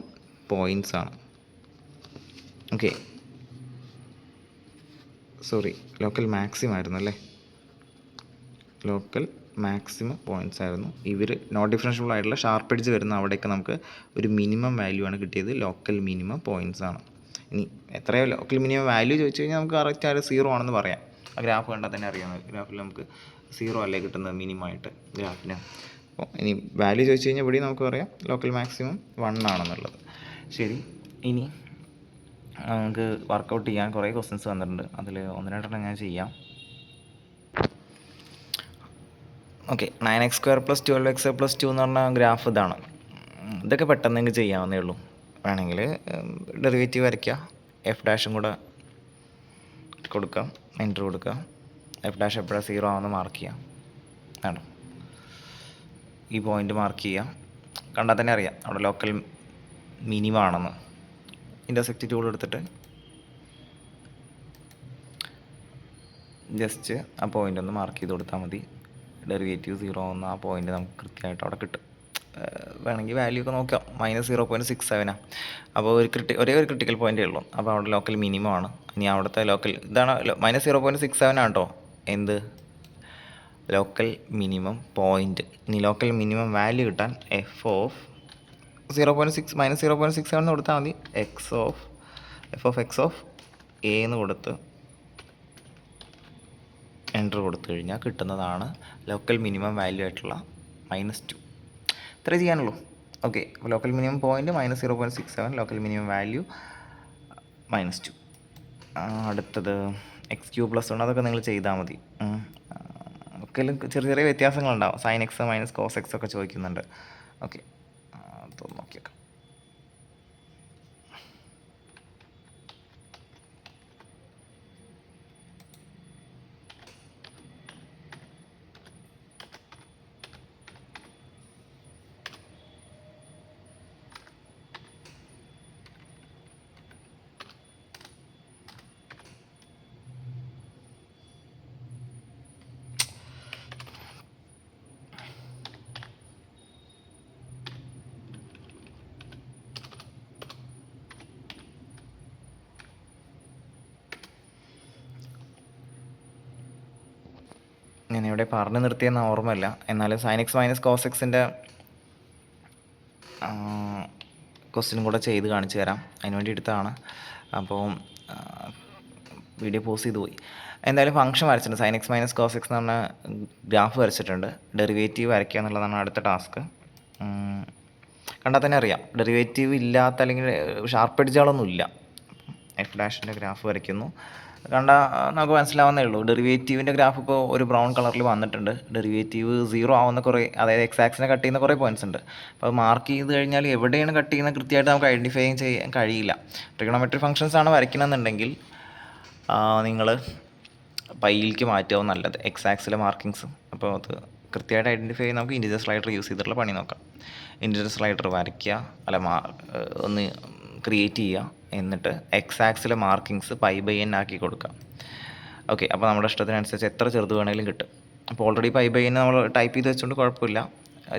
പോയിൻറ്റ്സ് ആണ്. ഓക്കെ, സോറി, ലോക്കൽ മാക്സിമം ആയിരുന്നു അല്ലേ, ലോക്കൽ മാക്സിമം പോയിൻറ്റ്സ് ആയിരുന്നു. ഇവർ നോട്ട് ഡിഫറൻഷ്യബിൾ ആയിട്ടുള്ള ഷാർപ്പ് എഡ്ജ് വരുന്ന അവിടെയൊക്കെ നമുക്ക് ഒരു മിനിമം വാല്യൂ ആണ് കിട്ടിയത്. ലോക്കൽ മിനിമം പോയിൻറ്റ്സ് ആണ്. ഇനി എത്രയോ ലോക്കൽ മിനിമം വാല്യൂ ചോദിച്ചു കഴിഞ്ഞാൽ നമുക്ക് കറക്റ്റ് ആയിട്ട് 0 ആണെന്ന് പറയാം. ആ ഗ്രാഫ് കണ്ടാൽ തന്നെ അറിയാം. ഗ്രാഫിൽ നമുക്ക് 0 അല്ലേ കിട്ടുന്നത് മിനിമമായിട്ട് ഗ്രാഫിന്. അപ്പോൾ ഇനി വാല്യൂ ചോദിച്ചു കഴിഞ്ഞാൽ ഇവിടെ നമുക്ക് പറയാം ലോക്കൽ മാക്സിമം 1 ആണെന്നുള്ളത്. ശരി, ഇനി നമുക്ക് വർക്കൗട്ട് ചെയ്യാൻ കുറേ ക്വസ്റ്റ്യൻസ് വന്നിട്ടുണ്ട്. അതിൽ 1-2 ഞാൻ ചെയ്യാം. ഓക്കെ, 9x² + 12x + 2 എന്ന് പറഞ്ഞ ഗ്രാഫ് ഇതാണ്. ഇതൊക്കെ പെട്ടെന്ന് നിങ്ങൾക്ക് ചെയ്യാവുന്നേ ഉള്ളൂ. വേണമെങ്കിൽ ഡെറിവേറ്റീവ് വരയ്ക്കുക, f' കൂടെ കൊടുക്കാം, എൻ്റർ കൊടുക്കുക. f' എപ്പോഴാണ് 0 ആവുമെന്ന് മാർക്ക് ചെയ്യാം. ആണ് ഈ പോയിൻ്റ് മാർക്ക് ചെയ്യുക. കണ്ടാൽ തന്നെ അറിയാം അവിടെ ലോക്കൽ മിനിമം ആണെന്ന്. ഇൻ്റർസെക്റ്റ് ടൂൾ എടുത്തിട്ട് ജസ്റ്റ് ആ പോയിൻ്റ് ഒന്ന് മാർക്ക് ചെയ്ത് കൊടുത്താൽ മതി. ഡെറിവേറ്റീവ് 0 ആവുന്ന ആ പോയിൻ്റ് നമുക്ക് കൃത്യമായിട്ട് അവിടെ കിട്ടും. വേണമെങ്കിൽ വാല്യൂ ഒക്കെ നോക്കാം. -0.67. അപ്പോൾ ഒരേ ഒരു ക്രിട്ടിക്കൽ പോയിൻ്റേ ഉള്ളൂ. അപ്പോൾ അവിടെ ലോക്കൽ മിനിമം ആണ്. ഇനി അവിടുത്തെ ലോക്കൽ ഇതാണ് -0.67 ആണ് കേട്ടോ. എന്ത് ലോക്കൽ മിനിമം പോയിൻ്റ്. ഇനി ലോക്കൽ മിനിമം വാല്യൂ കിട്ടാൻ -0.67 എന്ന് കൊടുത്താൽ മതി. f(x)(a) എന്ന് കൊടുത്ത് എൻ്റർ കൊടുത്തു കഴിഞ്ഞാൽ കിട്ടുന്നതാണ് ലോക്കൽ മിനിമം വാല്യൂ ആയിട്ടുള്ള -2. ഇത്രേ ചെയ്യാനുള്ളൂ. ഓക്കെ, അപ്പോൾ local minimum point -0.67, local minimum value -2. അടുത്തത് x³ + 1, അതൊക്കെ നിങ്ങൾ ചെയ്താൽ മതി. ഒക്കെ ചെറിയ ചെറിയ വ്യത്യാസങ്ങളുണ്ടാവും. sin x - cos x ഒക്കെ ചോദിക്കുന്നുണ്ട്. ഓക്കെ, അതൊന്ന് നോക്കിയേക്കാം. ഞാനിവിടെ പറഞ്ഞു നിർത്തിയെന്ന് ഓർമ്മയില്ല. എന്നാലും sin x മൈനസ് cos xൻ്റെ ക്വസ്റ്റ്യൻ കൂടെ ചെയ്ത് കാണിച്ചു തരാം. അതിന് വേണ്ടി എടുത്തതാണ്. അപ്പോൾ വീഡിയോ പോസ് ചെയ്ത് പോയി. എന്തായാലും ഫംഗ്ഷൻ വരച്ചിട്ടുണ്ട്. sin x minus cos x എന്ന് പറഞ്ഞ ഗ്രാഫ് വരച്ചിട്ടുണ്ട്. ഡെറിവേറ്റീവ് വരയ്ക്കുക എന്നുള്ളതാണ് അടുത്ത ടാസ്ക്. കണ്ടാൽ തന്നെ അറിയാം, ഡെറിവേറ്റീവ് ഇല്ലാത്ത അല്ലെങ്കിൽ ഷാർപ്പ് എഡ്ജുകളൊന്നും ഇല്ല. എഫ് ഡാഷിൻ്റെ ഗ്രാഫ് വരയ്ക്കുന്നു. കണ്ടാൽ നമുക്ക് മനസ്സിലാവുന്നേ ഉള്ളൂ. ഡെറിവേറ്റീവിൻ്റെ ഗ്രാഫ് ഇപ്പോൾ ഒരു ബ്രൗൺ കളറിൽ വന്നിട്ടുണ്ട്. ഡെറിവേറ്റീവ് 0 ആവുന്ന കുറേ, അതായത് എക്സ് ആക്സിനെ കട്ട് ചെയ്യുന്ന കുറേ പോയിൻറ്റ്സ് ഉണ്ട്. അപ്പോൾ അത് മാർക്ക് ചെയ്ത് കഴിഞ്ഞാൽ എവിടെയാണ് കട്ട് ചെയ്യുന്നത് കൃത്യമായിട്ട് നമുക്ക് ഐഡൻറ്റിഫൈ ചെയ്യാൻ കഴിയില്ല. ട്രിഗണോമെട്രി ഫംഗ്ഷൻസ് ആണ് വരയ്ക്കണമെന്നുണ്ടെങ്കിൽ നിങ്ങൾ പൈയിലേക്ക് മാറ്റാവും നല്ലത്, എക്സ് ആക്സിലെ മാർക്കിങ്സ്. അപ്പോൾ അത് കൃത്യമായിട്ട് ഐഡൻറ്റിഫൈ ചെയ്യാൻ നമുക്ക് ഇൻറ്റിജർ സ്ലൈഡർ യൂസ് ചെയ്തിട്ടുള്ള പണി നോക്കാം. ഇൻറ്റിജർ സ്ലൈഡർ വരയ്ക്കുക, അല്ല ഒന്ന് ക്രിയേറ്റ് ചെയ്യുക, എന്നിട്ട് എക്സ് ആക്സിലെ മാർക്കിങ്സ് π/n ആക്കി കൊടുക്കുക. ഓക്കെ, അപ്പോൾ നമ്മുടെ ഇഷ്ടത്തിനനുസരിച്ച് എത്ര ചെറുത് വേണമെങ്കിലും കിട്ടും. അപ്പോൾ ഓൾറെഡി π/n നമ്മൾ ടൈപ്പ് ചെയ്ത് വെച്ചുകൊണ്ട് കുഴപ്പമില്ല.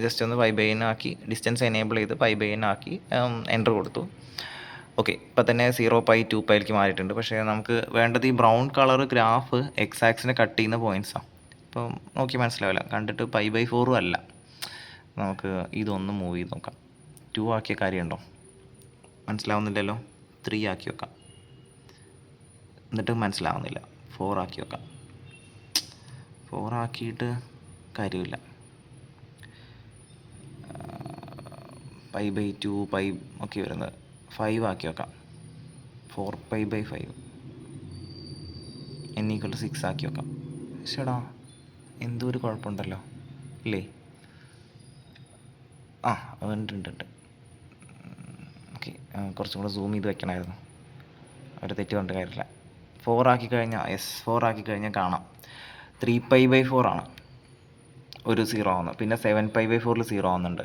ജസ്റ്റ് ഒന്ന് π/n ആക്കി ഡിസ്റ്റൻസ് എനേബിൾ ചെയ്ത് π/n ആക്കി എൻ്റർ കൊടുത്തു. ഓക്കെ, ഇപ്പോൾ തന്നെ 0π 2πയിലേക്ക് മാറിയിട്ടുണ്ട്. പക്ഷേ നമുക്ക് വേണ്ടത് ഈ ബ്രൗൺ കളർ ഗ്രാഫ് എക്സ് ആക്സിനെ കട്ട് ചെയ്യുന്ന പോയിൻറ്റ്സാണ്. ഇപ്പോൾ നോക്കി മനസ്സിലാവില്ല, കണ്ടിട്ട് π/4 അല്ല. നമുക്ക് ഇതൊന്ന് മൂവ് ചെയ്ത് നോക്കാം. 2 ആക്കിയ കാര്യമുണ്ടോ? മനസ്സിലാവുന്നില്ലല്ലോ. 3 ആക്കി വെക്കാം. എന്നിട്ട് മനസ്സിലാവുന്നില്ല. 4 ആക്കി വെക്കാം. 4 ആക്കിയിട്ട് കാര്യമില്ല. π/2 പൈ ഒക്കെ വരുന്നത് 5 ആക്കി വെക്കാം. 4π/5 n = 6 ആക്കി വെക്കാം. ശരിടാ, എന്തോ ഒരു കുഴപ്പമുണ്ടല്ലോ ഇല്ലേ? ഉണ്ട്. ഓക്കെ, കുറച്ചും കൂടെ സൂം ചെയ്ത് വെക്കണമായിരുന്നു. ഒരു തെറ്റ് കൊണ്ട് കാര്യമില്ല. 4 ആക്കി കഴിഞ്ഞാൽ 4 ആക്കി കഴിഞ്ഞാൽ കാണാം 3π/4 ആണ് ഒരു 0 ആവുന്നത്. പിന്നെ 7π/4 0 ആവുന്നുണ്ട്.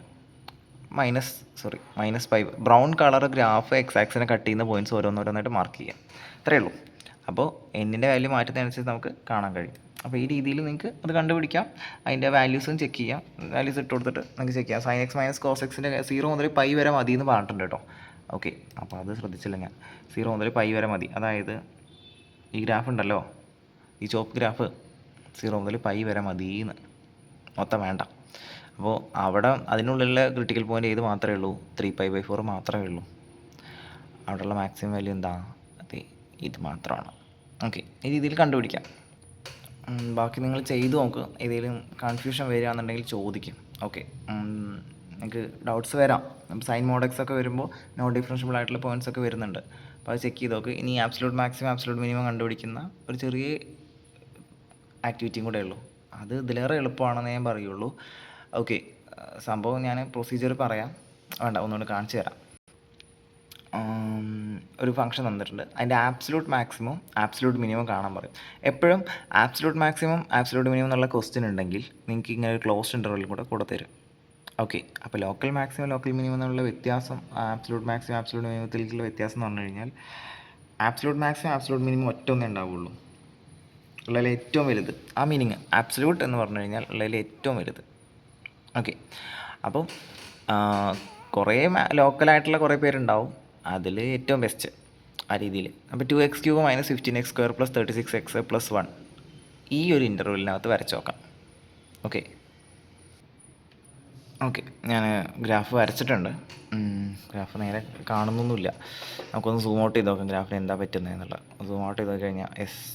-π. ബ്രൗൺ കളർ ഗ്രാഫ് എക്സ് ആക്സിനെ കട്ട് ചെയ്യുന്ന പോയിൻറ്റ്സ് ഓരോന്നോരോന്നായിട്ട് മാർക്ക് ചെയ്യാം. അത്രയേ ഉള്ളൂ. അപ്പോൾ എന്നിൻ്റെ വാല്യൂ മാറ്റുന്നതനുസരിച്ച് നമുക്ക് കാണാൻ കഴിയും. അപ്പോൾ ഈ രീതിയിൽ നിങ്ങൾക്ക് അത് കണ്ടുപിടിക്കാം. അതിൻ്റെ വാല്യൂസും ചെക്ക് ചെയ്യാം. വാല്യൂസ് ഇട്ട് കൊടുത്തിട്ട് നിങ്ങൾക്ക് ചെക്ക് ചെയ്യാം. sin x മൈനസ് cos xൻ്റെ 0 മുതൽ π വരെ മതി എന്ന് പറഞ്ഞിട്ടുണ്ട് കേട്ടോ. ഓക്കെ, അപ്പോൾ അത് ശ്രദ്ധിച്ചില്ല ഞാൻ. 0 മുതൽ π വരെ മതി. അതായത് ഈ ഗ്രാഫ് ഉണ്ടല്ലോ, ഈ ചോപ്പ് ഗ്രാഫ് 0 മുതൽ π വരെ മതിയെന്ന്, മൊത്തം വേണ്ട. അപ്പോൾ അവിടെ അതിനുള്ളിലുള്ള ക്രിട്ടിക്കൽ പോയിൻ്റ് ഏത് മാത്രമേ ഉള്ളൂ? 3π/4 മാത്രമേ ഉള്ളൂ. അവിടെയുള്ള മാക്സിമം വാല്യൂ എന്താ? അതെ, ഇത് മാത്രമാണ്. ഓക്കെ, ഈ രീതിയിൽ കണ്ടുപിടിക്കാം. ബാക്കി നിങ്ങൾ ചെയ്ത് നോക്കുക. ഏതെങ്കിലും കൺഫ്യൂഷൻ വരികയാണെന്നുണ്ടെങ്കിൽ ചോദിക്കും. ഓക്കെ, നിങ്ങൾക്ക് ഡൗട്ട്സ് വരാം. സൈൻ മോഡെക്സ് ഒക്കെ വരുമ്പോൾ നോൺ ഡിഫറൻഷ്യബിൾ ആയിട്ടുള്ള പോയിൻറ്റ്സ് ഒക്കെ വരുന്നുണ്ട്. അപ്പോൾ അത് ചെക്ക് ചെയ്ത് നോക്ക്. ഇനി ആബ്സലൂട്ട് മാക്സിമം ആബ്സലൂട്ട് മിനിമം കണ്ടുപിടിക്കുന്ന ഒരു ചെറിയ ആക്ടിവിറ്റിയും കൂടെ ഉള്ളൂ. അത് ഇതിലേറെ എളുപ്പമാണെന്ന് ഞാൻ പറയുള്ളൂ. ഓക്കെ, സംഭവം ഞാൻ പ്രൊസീജിയർ പറയാം. വേണ്ട, ഒന്നുകൂടി കാണിച്ചു തരാം. ഒരു ഫംഗ്ഷൻ തന്നിട്ടുണ്ട്. അതിൻ്റെ ആബ്സലൂട്ട് മാക്സിമം ആബ്സലൂട്ട് മിനിമം കാണാൻ പറയും. എപ്പോഴും ആബ്സലൂട്ട് മാക്സിമം ആബ്സലൂട്ട് മിനിമം എന്നുള്ള ക്വസ്റ്റ്യൻ ഉണ്ടെങ്കിൽ നിങ്ങൾക്ക് ഇങ്ങനെ ഒരു ക്ലോസ്ഡ് ഇൻ്റർവെല്ലും കൂടെ തരും. ഓക്കെ, അപ്പോൾ ലോക്കൽ മാക്സിമം ലോക്കൽ മിനിമം എന്നുള്ള വ്യത്യാസം, ആബ്സലൂട്ട് മാക്സിമം ആബ്സലൂട്ട് മിനിമത്തിലേക്കുള്ള വ്യത്യാസം എന്ന് പറഞ്ഞു കഴിഞ്ഞാൽ ആബ്സലൂട്ട് മാക്സിമം ആബ്സലൂട്ട് മിനിമം ഒറ്റൊന്നേ ഉണ്ടാവുള്ളൂ, ഉള്ളതിൽ ഏറ്റവും വലുത്. ആ മീനിങ് ആബ്സലൂട്ട് എന്ന് പറഞ്ഞു കഴിഞ്ഞാൽ ഉള്ളതിൽ ഏറ്റവും വലുത്. ഓക്കെ, അപ്പം കുറേ ലോക്കലായിട്ടുള്ള കുറേ പേരുണ്ടാവും, അതിൽ ഏറ്റവും ബെസ്റ്റ് ആ രീതിയിൽ. അപ്പോൾ 2x³ - 15x² + 36x + 1 ഈ ഒരു ഇൻ്റർവെല്ലിനകത്ത് വരച്ച് നോക്കാം. ഓക്കെ, ഞാൻ ഗ്രാഫ് വരച്ചിട്ടുണ്ട്. ഗ്രാഫ് നേരെ കാണുന്നൊന്നുമില്ല. നമുക്കൊന്ന് സൂം ഔട്ട് ചെയ്ത് നോക്കാം ഗ്രാഫിന് എന്താ പറ്റുന്നത് എന്നുള്ളത്. സൂം ഔട്ട് ചെയ്ത് കഴിഞ്ഞാൽ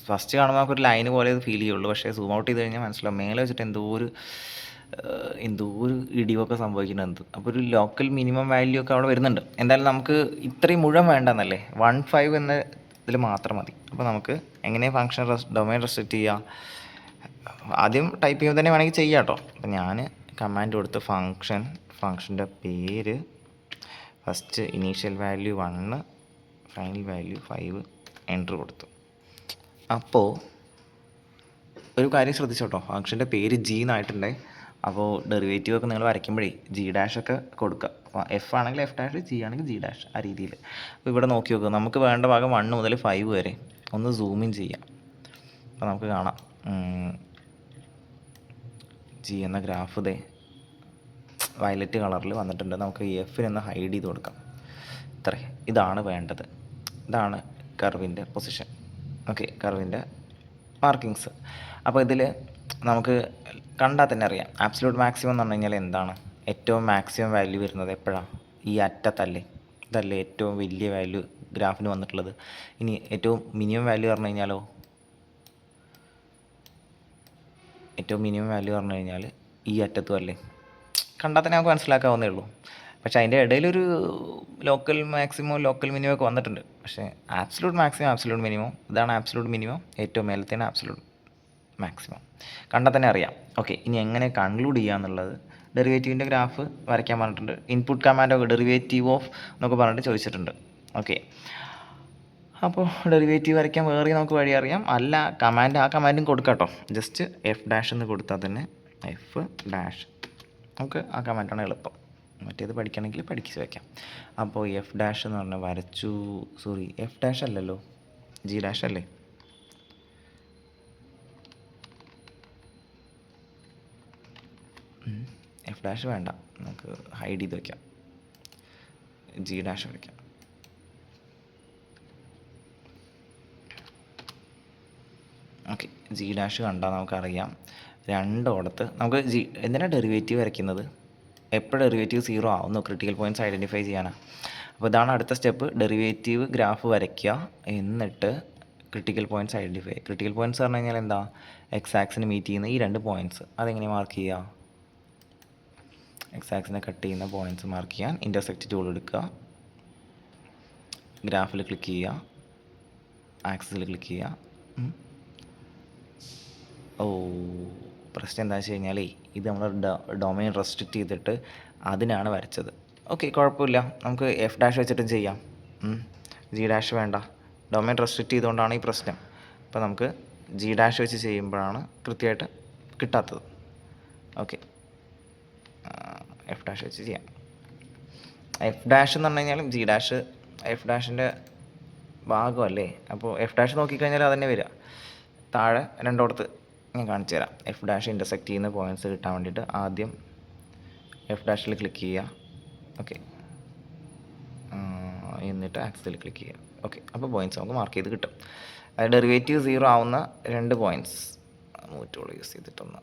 ഫസ്റ്റ് കാണുമ്പോൾ നമുക്കൊരു ലൈന് പോലെ അത് ഫീൽ ചെയ്യുള്ളൂ. പക്ഷേ സൂം ഔട്ട് ചെയ്ത് കഴിഞ്ഞാൽ മനസ്സിലാവും മേലെ വെച്ചിട്ട് എന്തോ ഒരു ഇടിവൊക്കെ സംഭവിക്കുന്നുണ്ട്. അപ്പോൾ ഒരു ലോക്കൽ മിനിമം വാല്യൂ ഒക്കെ അവിടെ വരുന്നുണ്ട്. എന്തായാലും നമുക്ക് ഇത്രയും മുഴുവൻ വേണ്ടെന്നല്ലേ, 1.5 എന്ന ഇതിൽ മാത്രം മതി. അപ്പോൾ നമുക്ക് എങ്ങനെയാണ് ഫംഗ്ഷൻ ഡൊമൈൻ റെസ്ട്രിക്റ്റ് ചെയ്യുക? ആദ്യം ടൈപ്പ് ചെയ്യുമ്പോൾ തന്നെ വേണമെങ്കിൽ ചെയ്യാം കേട്ടോ. അപ്പോൾ ഞാൻ കമാൻഡ് കൊടുത്ത് ഫംഗ്ഷൻ്റെ പേര് first initial value 1, final value 5 enter കൊടുത്തു. അപ്പോൾ ഒരു കാര്യം ശ്രദ്ധിച്ചോട്ടോ, ഫംഗ്ഷൻ്റെ പേര് G എന്നായിട്ടുണ്ടേ. അപ്പോൾ ഡെറിവേറ്റീവ് ഒക്കെ നിങ്ങൾ വരയ്ക്കുമ്പോഴേ G' ഒക്കെ കൊടുക്കുക. അപ്പോൾ F ആണെങ്കിൽ F', G ആണെങ്കിൽ G', ആ രീതിയിൽ. അപ്പോൾ ഇവിടെ നോക്കി നോക്കുക, നമുക്ക് വേണ്ട ഭാഗം 1 മുതൽ 5 വരെ. ഒന്ന് സൂം ഇൻ ചെയ്യാം. അപ്പോൾ നമുക്ക് കാണാം G എന്ന ഗ്രാഫ് ദേ വയലറ്റ് കളറിൽ വന്നിട്ടുണ്ട്. നമുക്ക് F'നൊന്ന് ഹൈഡ് ചെയ്ത് കൊടുക്കാം. ഇതാണ് വേണ്ടത്. ഇതാണ് കർവിൻ്റെ പൊസിഷൻ. ഓക്കെ, കർവിൻ്റെ മാർക്കിങ്സ്. അപ്പോൾ ഇതിൽ നമുക്ക് കണ്ടാൽ തന്നെ അറിയാം. ആബ്സല്യൂട്ട് മാക്സിമം എന്ന് പറഞ്ഞു കഴിഞ്ഞാൽ എന്താണ്? ഏറ്റവും മാക്സിമം വാല്യൂ വരുന്നത് എപ്പോഴാണ്? ഈ അറ്റത്തല്ലേ? ഇതല്ലേ ഏറ്റവും വലിയ വാല്യൂ ഗ്രാഫിന് വന്നിട്ടുള്ളത്. ഇനി ഏറ്റവും മിനിമം വാല്യൂ പറഞ്ഞു കഴിഞ്ഞാലോ? ഏറ്റവും മിനിമം വാല്യൂ പറഞ്ഞു കഴിഞ്ഞാൽ ഈ അറ്റത്തും അല്ലേ? കണ്ടാൽ തന്നെ നമുക്ക് മനസ്സിലാക്കാവുന്നേ ഉള്ളൂ. പക്ഷേ അതിൻ്റെ ഇടയിലൊരു ലോക്കൽ മാക്സിമം ലോക്കൽ മിനിമം ഒക്കെ വന്നിട്ടുണ്ട്. പക്ഷേ ആബ്സല്യൂട്ട് മാക്സിമം ആബ്സല്യൂട്ട് മിനിമം ഇതാണ്. ആബ്സല്യൂട്ട് മിനിമം ഏറ്റവും മേലത്തേണ് ആബ്സല്യൂട്ട് മാക്സിമം. കണ്ടാൽ തന്നെ അറിയാം. ഓക്കെ, ഇനി എങ്ങനെ കൺക്ലൂഡ് ചെയ്യുക എന്നുള്ളത് ഡെറിവേറ്റീവിൻ്റെ ഗ്രാഫ് വരയ്ക്കാൻ പറഞ്ഞിട്ടുണ്ട്. ഇൻപുട്ട് കമാൻഡൊക്കെ ഡെറിവേറ്റീവ് ഓഫ് എന്നൊക്കെ പറഞ്ഞിട്ട് ചോദിച്ചിട്ടുണ്ട്. ഓക്കെ, അപ്പോൾ ഡെറിവേറ്റീവ് വരയ്ക്കാൻ വേറെ നമുക്ക് വഴി അറിയാം. അല്ല ആ കമാൻഡും കൊടുക്കാം കേട്ടോ. ജസ്റ്റ് എഫ് ഡാഷ് എന്ന് കൊടുത്താൽ തന്നെ എഫ് ഡാഷ് നമുക്ക് ആ കമാൻഡാണ് എളുപ്പം. മറ്റേത് പഠിക്കണമെങ്കിൽ പഠിച്ച് വയ്ക്കാം. അപ്പോൾ എഫ് ഡാഷ് എന്ന് പറഞ്ഞാൽ വരച്ചു. സോറി, എഫ് ഡാഷ് അല്ലല്ലോ, ജി ഡാഷ് അല്ലേ? എഫ് ഡാഷ് വേണ്ട, നമുക്ക് ഹൈഡ് ചെയ്ത് വയ്ക്കാം. ജി ഡാഷ് വയ്ക്കാം. ഓക്കെ, ജി ഡാഷ് കണ്ടാൽ നമുക്കറിയാം രണ്ടോടത്ത് നമുക്ക് എന്തിനാണ് ഡെറിവേറ്റീവ് വരയ്ക്കുന്നത്? എപ്പോൾ ഡെറിവേറ്റീവ് 0 ആവുന്നു ക്രിട്ടിക്കൽ പോയിൻറ്റ്സ് ഐഡൻറ്റിഫൈ ചെയ്യാനാണ്. അപ്പോൾ ഇതാണ് അടുത്ത സ്റ്റെപ്പ്. ഡെറിവേറ്റീവ് ഗ്രാഫ് വരയ്ക്കുക, എന്നിട്ട് critical points identify. Critical points പറഞ്ഞു കഴിഞ്ഞാൽ എന്താ? എക്സ് ആക്സിന് മീറ്റ് ചെയ്യുന്ന ഈ 2 പോയിൻറ്റ്സ്. അതെങ്ങനെ മാർക്ക് ചെയ്യുക? എക്സ് ആക്സിനെ കട്ട് ചെയ്യുന്ന പോയിൻറ്റ്സ് മാർക്ക് ചെയ്യാൻ ഇൻ്റർസെക്റ്റ് ടൂൾ എടുക്കുക, ഗ്രാഫിൽ ക്ലിക്ക് ചെയ്യുക, ആക്സിസിൽ ക്ലിക്ക് ചെയ്യുക. പ്രശ്നം എന്താ വെച്ച് കഴിഞ്ഞാൽ ഇത് നമ്മൾ ഡൊമൈൻ റെസ്ട്രിക്റ്റ് ചെയ്തിട്ട് അതിനാണ് വരച്ചത്. ഓക്കെ, കുഴപ്പമില്ല, നമുക്ക് എഫ് ഡാഷ് വെച്ചിട്ടും ചെയ്യാം. ജി ഡാഷ് വേണ്ട, ഡൊമൈൻ റെസ്ട്രിക്റ്റ് ചെയ്തുകൊണ്ടാണ് ഈ പ്രശ്നം. അപ്പോൾ നമുക്ക് ജി ഡാഷ് വെച്ച് ചെയ്യുമ്പോഴാണ് കൃത്യമായിട്ട് കിട്ടാത്തത്. ഓക്കെ, എഫ് ഡാഷ് വെച്ച് ചെയ്യാം. എഫ് ഡാഷ് എന്ന് പറഞ്ഞു കഴിഞ്ഞാലും ജി ഡാഷ് എഫ് ഡാഷിൻ്റെ ഭാഗമല്ലേ. അപ്പോൾ എഫ് ഡാഷ് നോക്കിക്കഴിഞ്ഞാൽ അതന്നെ വരിക. താഴെ രണ്ടോടത്ത് ഞാൻ കാണിച്ചു തരാം. എഫ് ഡാഷ് ഇൻ്റർസെക്റ്റ് ചെയ്യുന്ന പോയിൻറ്റ്സ് കിട്ടാൻ വേണ്ടിയിട്ട് ആദ്യം എഫ് ഡാഷിൽ ക്ലിക്ക് ചെയ്യുക. ഓക്കെ, എന്നിട്ട് ആക്സിൽ ക്ലിക്ക് ചെയ്യുക. ഓക്കെ, അപ്പോൾ പോയിൻറ്റ്സ് നമുക്ക് മാർക്ക് ചെയ്ത് കിട്ടും. അത് ഡെറിവേറ്റീവ് 0 ആവുന്ന 2 പോയിൻറ്റ്സ് മൂറ്റോൾ യൂസ് ചെയ്തിട്ടൊന്ന്.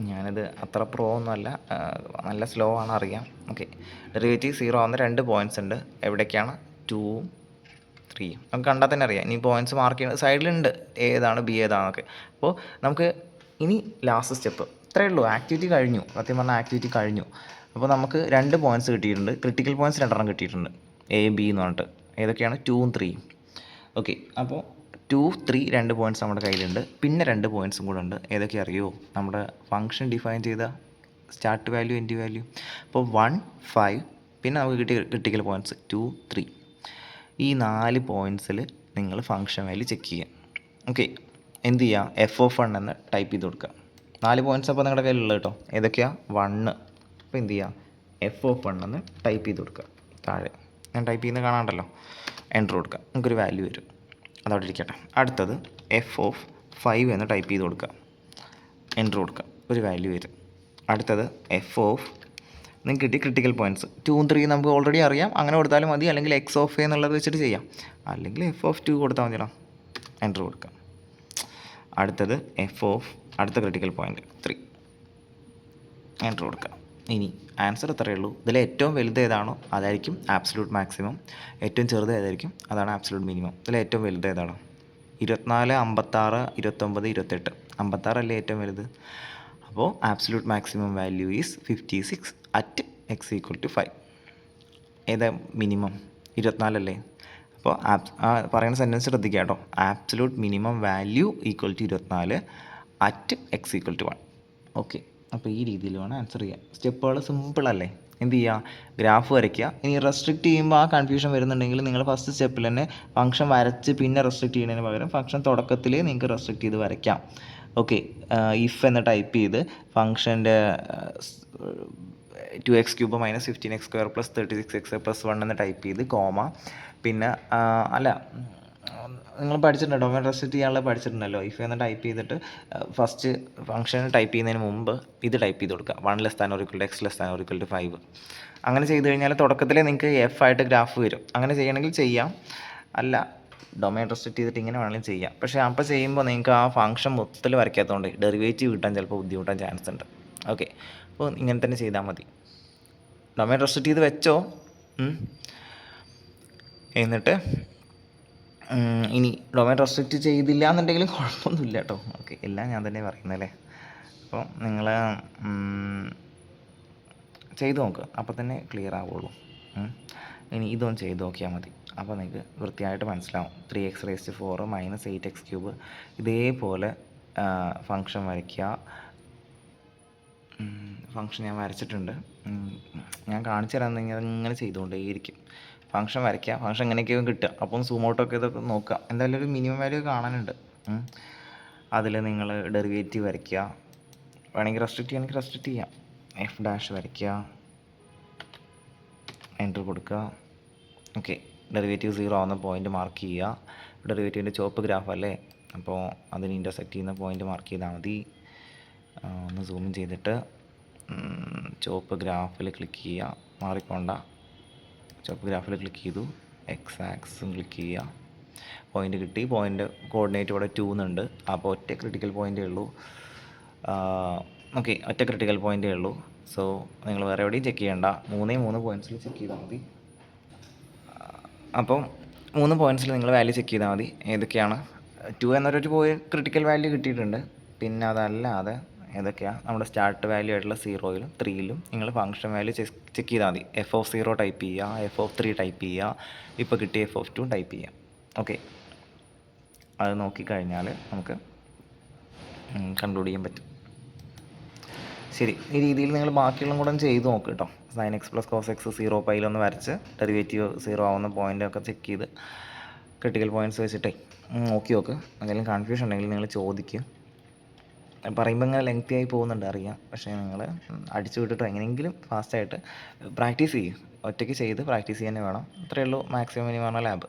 ഞാനിത് അത്ര പ്രോ ഒന്നുമല്ല, നല്ല സ്ലോ ആണ്, അറിയാം. ഓക്കെ, ഡെറിവേറ്റീവ് 0 ആവുന്ന 2 പോയിൻറ്റ്സ് ഉണ്ട്. എവിടേക്കാണ്? 2ഉം 3. നമുക്ക് കണ്ടാൽ തന്നെ അറിയാം. ഇനി പോയിൻറ്റ്സ് മാർക്ക് ചെയ്യുന്ന സൈഡിലുണ്ട്, ഏതാണ് ബി ഏതാണെന്നൊക്കെ. അപ്പോൾ നമുക്ക് ഇനി ലാസ്റ്റ് സ്റ്റെപ്പ് ഇത്രയേ ഉള്ളൂ. ആക്ടിവിറ്റി കഴിഞ്ഞു, സത്യം പറഞ്ഞാൽ ആക്ടിവിറ്റി കഴിഞ്ഞു. അപ്പോൾ നമുക്ക് 2 പോയിൻറ്റ്സ് കിട്ടിയിട്ടുണ്ട്. ക്രിട്ടിക്കൽ പോയിൻറ്റ്സ് 2 കിട്ടിയിട്ടുണ്ട്, എ ബി എന്ന് പറഞ്ഞിട്ട്. ഏതൊക്കെയാണ്? 2ഉം 3ഉം. ഓക്കെ, അപ്പോൾ 2, 3 2 പോയിൻറ്റ്സ് നമ്മുടെ കയ്യിലുണ്ട്. പിന്നെ 2 പോയിൻറ്റ്സും കൂടെ ഉണ്ട്. ഏതൊക്കെ അറിയുമോ? നമ്മുടെ ഫംഗ്ഷൻ ഡിഫൈൻ ചെയ്ത സ്റ്റാർട്ട് വാല്യൂ എൻഡ് വാല്യൂ. അപ്പോൾ 1, 5, പിന്നെ നമുക്ക് കിട്ടിയ ക്രിട്ടിക്കൽ പോയിൻറ്റ്സ് 2, 3. ഈ 4 പോയിൻറ്റ്സിൽ നിങ്ങൾ ഫംഗ്ഷൻ വാല്യൂ ചെക്ക് ചെയ്യുക. ഓക്കെ, എന്ത് ചെയ്യുക? എഫ് ഓഫ് 1 എന്ന് ടൈപ്പ് ചെയ്ത് കൊടുക്കുക. 4 പോയിൻറ്റ്സ് അപ്പോൾ നിങ്ങളുടെ കയ്യിലുള്ളത് കേട്ടോ. ഏതൊക്കെയാണ്? 1. അപ്പോൾ എന്ത് ചെയ്യുക? എഫ് ഓഫ് 1 എന്ന് ടൈപ്പ് ചെയ്ത് കൊടുക്കുക. താഴെ ഞാൻ ടൈപ്പ് ചെയ്യുന്നത് കാണാണ്ടല്ലോ, എൻ്റർ കൊടുക്കുക. നമുക്കൊരു വാല്യൂ വരും, അതവിടെ ഇരിക്കട്ടെ. അടുത്തത് എഫ് ഓഫ് 5 എന്ന് ടൈപ്പ് ചെയ്ത് കൊടുക്കുക, എൻ്റർ കൊടുക്കുക, ഒരു വാല്യൂ വരും. അടുത്തത് എഫ് ഓഫ് നിങ്ങൾക്ക് കിട്ടി ക്രിട്ടിക്കൽ പോയിൻറ്റ്സ് 2ഉം 3 നമുക്ക് ഓൾറെഡി അറിയാം, അങ്ങനെ കൊടുത്താലും മതി. അല്ലെങ്കിൽ എക്സ് ഓഫ് എ എന്നുള്ളത് വെച്ചിട്ട് ചെയ്യാം, അല്ലെങ്കിൽ എഫ് ഓഫ് 2 കൊടുത്താൽ മതിയോ. എൻ്റർ കൊടുക്കാം. അടുത്തത് എഫ് ഓഫ് അടുത്ത ക്രിട്ടിക്കൽ പോയിൻറ്റ് 3, എൻ്റർ കൊടുക്കാം. ഇനി ആൻസർ ഇത്രയേ ഉള്ളൂ. ഇതിൽ ഏറ്റവും വലുത് ഏതാണോ അതായിരിക്കും ആബ്സല്യൂട്ട് മാക്സിമം, ഏറ്റവും ചെറുത് ഏതായിരിക്കും അതാണ് ആബ്സല്യൂട്ട് മിനിമം. ഇതിൽ ഏറ്റവും വലുത് ഏതാണോ? 24, 56, 29, 28. 56 അല്ലേ ഏറ്റവും വലുത്. അപ്പോൾ absolute maximum value is 56 at x equal to 5. ഏതാ മിനിമം? 24 അല്ലേ. അപ്പോൾ പറയുന്ന സെൻറ്റൻസ് ശ്രദ്ധിക്കുക കേട്ടോ. Absolute minimum value equal to 24 at x equal to 1. Okay, അപ്പോൾ ഈ രീതിയിൽ വേണം ആൻസർ ചെയ്യാം. സ്റ്റെപ്പുകൾ സിമ്പിളല്ലേ. എന്ത് ചെയ്യുക? ഗ്രാഫ് വരയ്ക്കുക. ഇനി റെസ്ട്രിക്റ്റ് ചെയ്യുമ്പോൾ ആ കൺഫ്യൂഷൻ വരുന്നുണ്ടെങ്കിൽ നിങ്ങൾ ഫസ്റ്റ് സ്റ്റെപ്പിൽ തന്നെ ഫംഗ്ഷൻ വരച്ച് പിന്നെ റെസ്ട്രിക്റ്റ് ചെയ്യുന്നതിന് പകരം ഫംഗ്ഷൻ തുടക്കത്തിൽ നിങ്ങൾക്ക് റെസ്ട്രിക്റ്റ് ചെയ്ത് വരയ്ക്കാം. ഓക്കെ, ഇഫ് എന്ന് ടൈപ്പ് ചെയ്ത് ഫംഗ്ഷൻ്റെ 2x³ - 15x² + 36x + 1 എന്ന് ടൈപ്പ് ചെയ്ത് കോമ, പിന്നെ അല്ല നിങ്ങൾ പഠിച്ചിട്ടുണ്ടോ? ഡൊമൈൻ റെസ്ട്രിക്റ്റ് ചെയ്യാനുള്ള പഠിച്ചിട്ടുണ്ടല്ലോ. ഇഫ് എന്ന് ടൈപ്പ് ചെയ്തിട്ട് ഫസ്റ്റ് ഫംഗ്ഷൻ ടൈപ്പ് ചെയ്യുന്നതിന് മുമ്പ് ഇത് ടൈപ്പ് ചെയ്ത് കൊടുക്കുക, 1 ≤ x ≤ 5. അങ്ങനെ ചെയ്ത് കഴിഞ്ഞാൽ തുടക്കത്തിലേ നിങ്ങൾക്ക് എഫ് ആയിട്ട് ഗ്രാഫ് വരും. അങ്ങനെ ചെയ്യണമെങ്കിൽ ചെയ്യാം, അല്ല ഡൊമൈൻ റെസ്ട്രിക്റ്റ് ചെയ്തിട്ട് ഇങ്ങനെ വേണമെങ്കിലും ചെയ്യാം. പക്ഷേ അപ്പോൾ ചെയ്യുമ്പോൾ നിങ്ങൾക്ക് ആ ഫംഗ്ഷൻ മൊത്തത്തിൽ വരയ്ക്കാത്തതുകൊണ്ട് ഡെറിവേറ്റീവ് കിട്ടാൻ ചിലപ്പോൾ ബുദ്ധിമുട്ടാൻ ചാൻസ് ഉണ്ട്. ഓക്കെ, അപ്പോൾ ഇങ്ങനെ തന്നെ ചെയ്താൽ മതി. ഡൊമൈൻ റെസ്ട്രിക്റ്റ് ചെയ്ത് വെച്ചോ. എന്നിട്ട് ഇനി ഡൊമൈൻ റെസ്ട്രിക്റ്റ് ചെയ്തില്ല എന്നുണ്ടെങ്കിലും കുഴപ്പമൊന്നുമില്ല കേട്ടോ. ഓക്കെ, എല്ലാം ഞാൻ തന്നെ പറയുന്നല്ലേ. അപ്പോൾ നിങ്ങൾ ചെയ്ത് നോക്കുക, അപ്പോൾ തന്നെ ക്ലിയർ ആവുള്ളൂ. ഇനി ഇതൊന്ന് ചെയ്ത് നോക്കിയാൽ മതി. അപ്പോൾ നിങ്ങൾക്ക് വൃത്തിയായിട്ട് മനസ്സിലാവും. 3x⁴ - 8x³ ഇതേപോലെ ഫംഗ്ഷൻ വരയ്ക്കുക. ഫംഗ്ഷൻ ഞാൻ വരച്ചിട്ടുണ്ട്, ഞാൻ കാണിച്ചു തരാമെന്നെങ്കിൽ അതിങ്ങനെ ചെയ്തുകൊണ്ടേയിരിക്കും. ഫംഗ്ഷൻ വരയ്ക്കുക, ഫംഗ്ഷൻ എങ്ങനെയൊക്കെയോ കിട്ടുക. അപ്പം സൂം ഔട്ടൊക്കെ ഇതൊക്കെ നോക്കുക. എന്തായാലും ഒരു മിനിമം വാല്യൂ കാണാനുണ്ട്. അതിൽ നിങ്ങൾ ഡെറിവേറ്റീവ് വരയ്ക്കുക. വേണമെങ്കിൽ റെസ്ട്രിക്റ്റ് ചെയ്യണമെങ്കിൽ റെസ്ട്രിക്റ്റ് ചെയ്യാം. f' വരയ്ക്കുക, എൻ്റർ കൊടുക്കുക. ഓക്കെ, ഡെറിവേറ്റീവ് 0 ആവുന്ന പോയിൻ്റ് മാർക്ക് ചെയ്യുക. ഡെറിവേറ്റീവിൻ്റെ ചുവപ്പ് ഗ്രാഫ് അല്ലേ, അപ്പോൾ അതിന് ഇൻ്റർസെക്റ്റ് ചെയ്യുന്ന പോയിൻ്റ് മാർക്ക് ചെയ്താൽ മതി. ഒന്ന് സൂം ചെയ്തിട്ട് ചുവപ്പ് ഗ്രാഫിൽ ക്ലിക്ക് ചെയ്യുക. മാറിക്കൊണ്ട ചുവപ്പ് ഗ്രാഫിൽ ക്ലിക്ക് ചെയ്തു, എക്സ് ആക്സിസും ക്ലിക്ക് ചെയ്യുക. പോയിൻ്റ് കിട്ടി. പോയിൻ്റ് കോർഡിനേറ്റ് ഇവിടെ 2 എന്നുണ്ട്. അപ്പോൾ ഒറ്റ ക്രിട്ടിക്കൽ പോയിൻ്റേ ഉള്ളൂ. ഓക്കെ, ഒറ്റ ക്രിട്ടിക്കൽ പോയിൻ്റേ ഉള്ളൂ. സോ നിങ്ങൾ വേറെ എവിടെയും ചെക്ക് ചെയ്യേണ്ട, 3 പോയിൻറ്റ്സിൽ ചെക്ക് ചെയ്താൽ മതി. അപ്പം 3 പോയിൻറ്റ്സിൽ നിങ്ങൾ വാല്യൂ ചെക്ക് ചെയ്താൽ മതി. ഏതൊക്കെയാണ് 2 എന്നൊരു ക്രിട്ടിക്കൽ വാല്യൂ കിട്ടിയിട്ടുണ്ട്. പിന്നെ അതല്ലാതെ ഏതൊക്കെയാണ് നമ്മുടെ സ്റ്റാർട്ട് വാല്യൂ ആയിട്ടുള്ള 0-ലും 3-ലും നിങ്ങൾ ഫംഗ്ഷൻ വാല്യൂ ചെക്ക് ചെയ്താൽ മതി. f(0) ടൈപ്പ് ചെയ്യുക, f(3) ടൈപ്പ് ചെയ്യുക, ഇപ്പോൾ കിട്ടിയ f(2) ടൈപ്പ് ചെയ്യുക. ഓക്കെ, അത് നോക്കിക്കഴിഞ്ഞാൽ നമുക്ക് കൺക്ലൂഡ് ചെയ്യാൻ പറ്റും. ശരി, ഈ രീതിയിൽ നിങ്ങൾ ബാക്കിയുള്ള കൂടെ ചെയ്ത് നോക്ക് കേട്ടോ. sin x + cos x 0π വരച്ച് ഡെറിവേറ്റീവ് 0 ആവുന്ന പോയിൻ്റൊക്കെ ചെക്ക് ചെയ്ത് ക്രിട്ടിക്കൽ പോയിൻറ്റ്സ് വെച്ചിട്ടേ നോക്കി നോക്ക്. എന്തെങ്കിലും കൺഫ്യൂഷൻ ഉണ്ടെങ്കിൽ നിങ്ങൾ ചോദിക്കുക. പറയുമ്പോൾ ഇങ്ങനെ ലെങ്തി ആയി പോകുന്നുണ്ട് അറിയാം, പക്ഷേ നിങ്ങൾ അടിച്ചു വിട്ടിട്ടോ എങ്ങനെയെങ്കിലും ഫാസ്റ്റായിട്ട് പ്രാക്ടീസ് ചെയ്യും. ഒറ്റയ്ക്ക് ചെയ്ത് പ്രാക്ടീസ് ചെയ്യാൻ വേണം. അത്രയേ ഉള്ളൂ മാക്സിമം മിനിമം ലാബ്.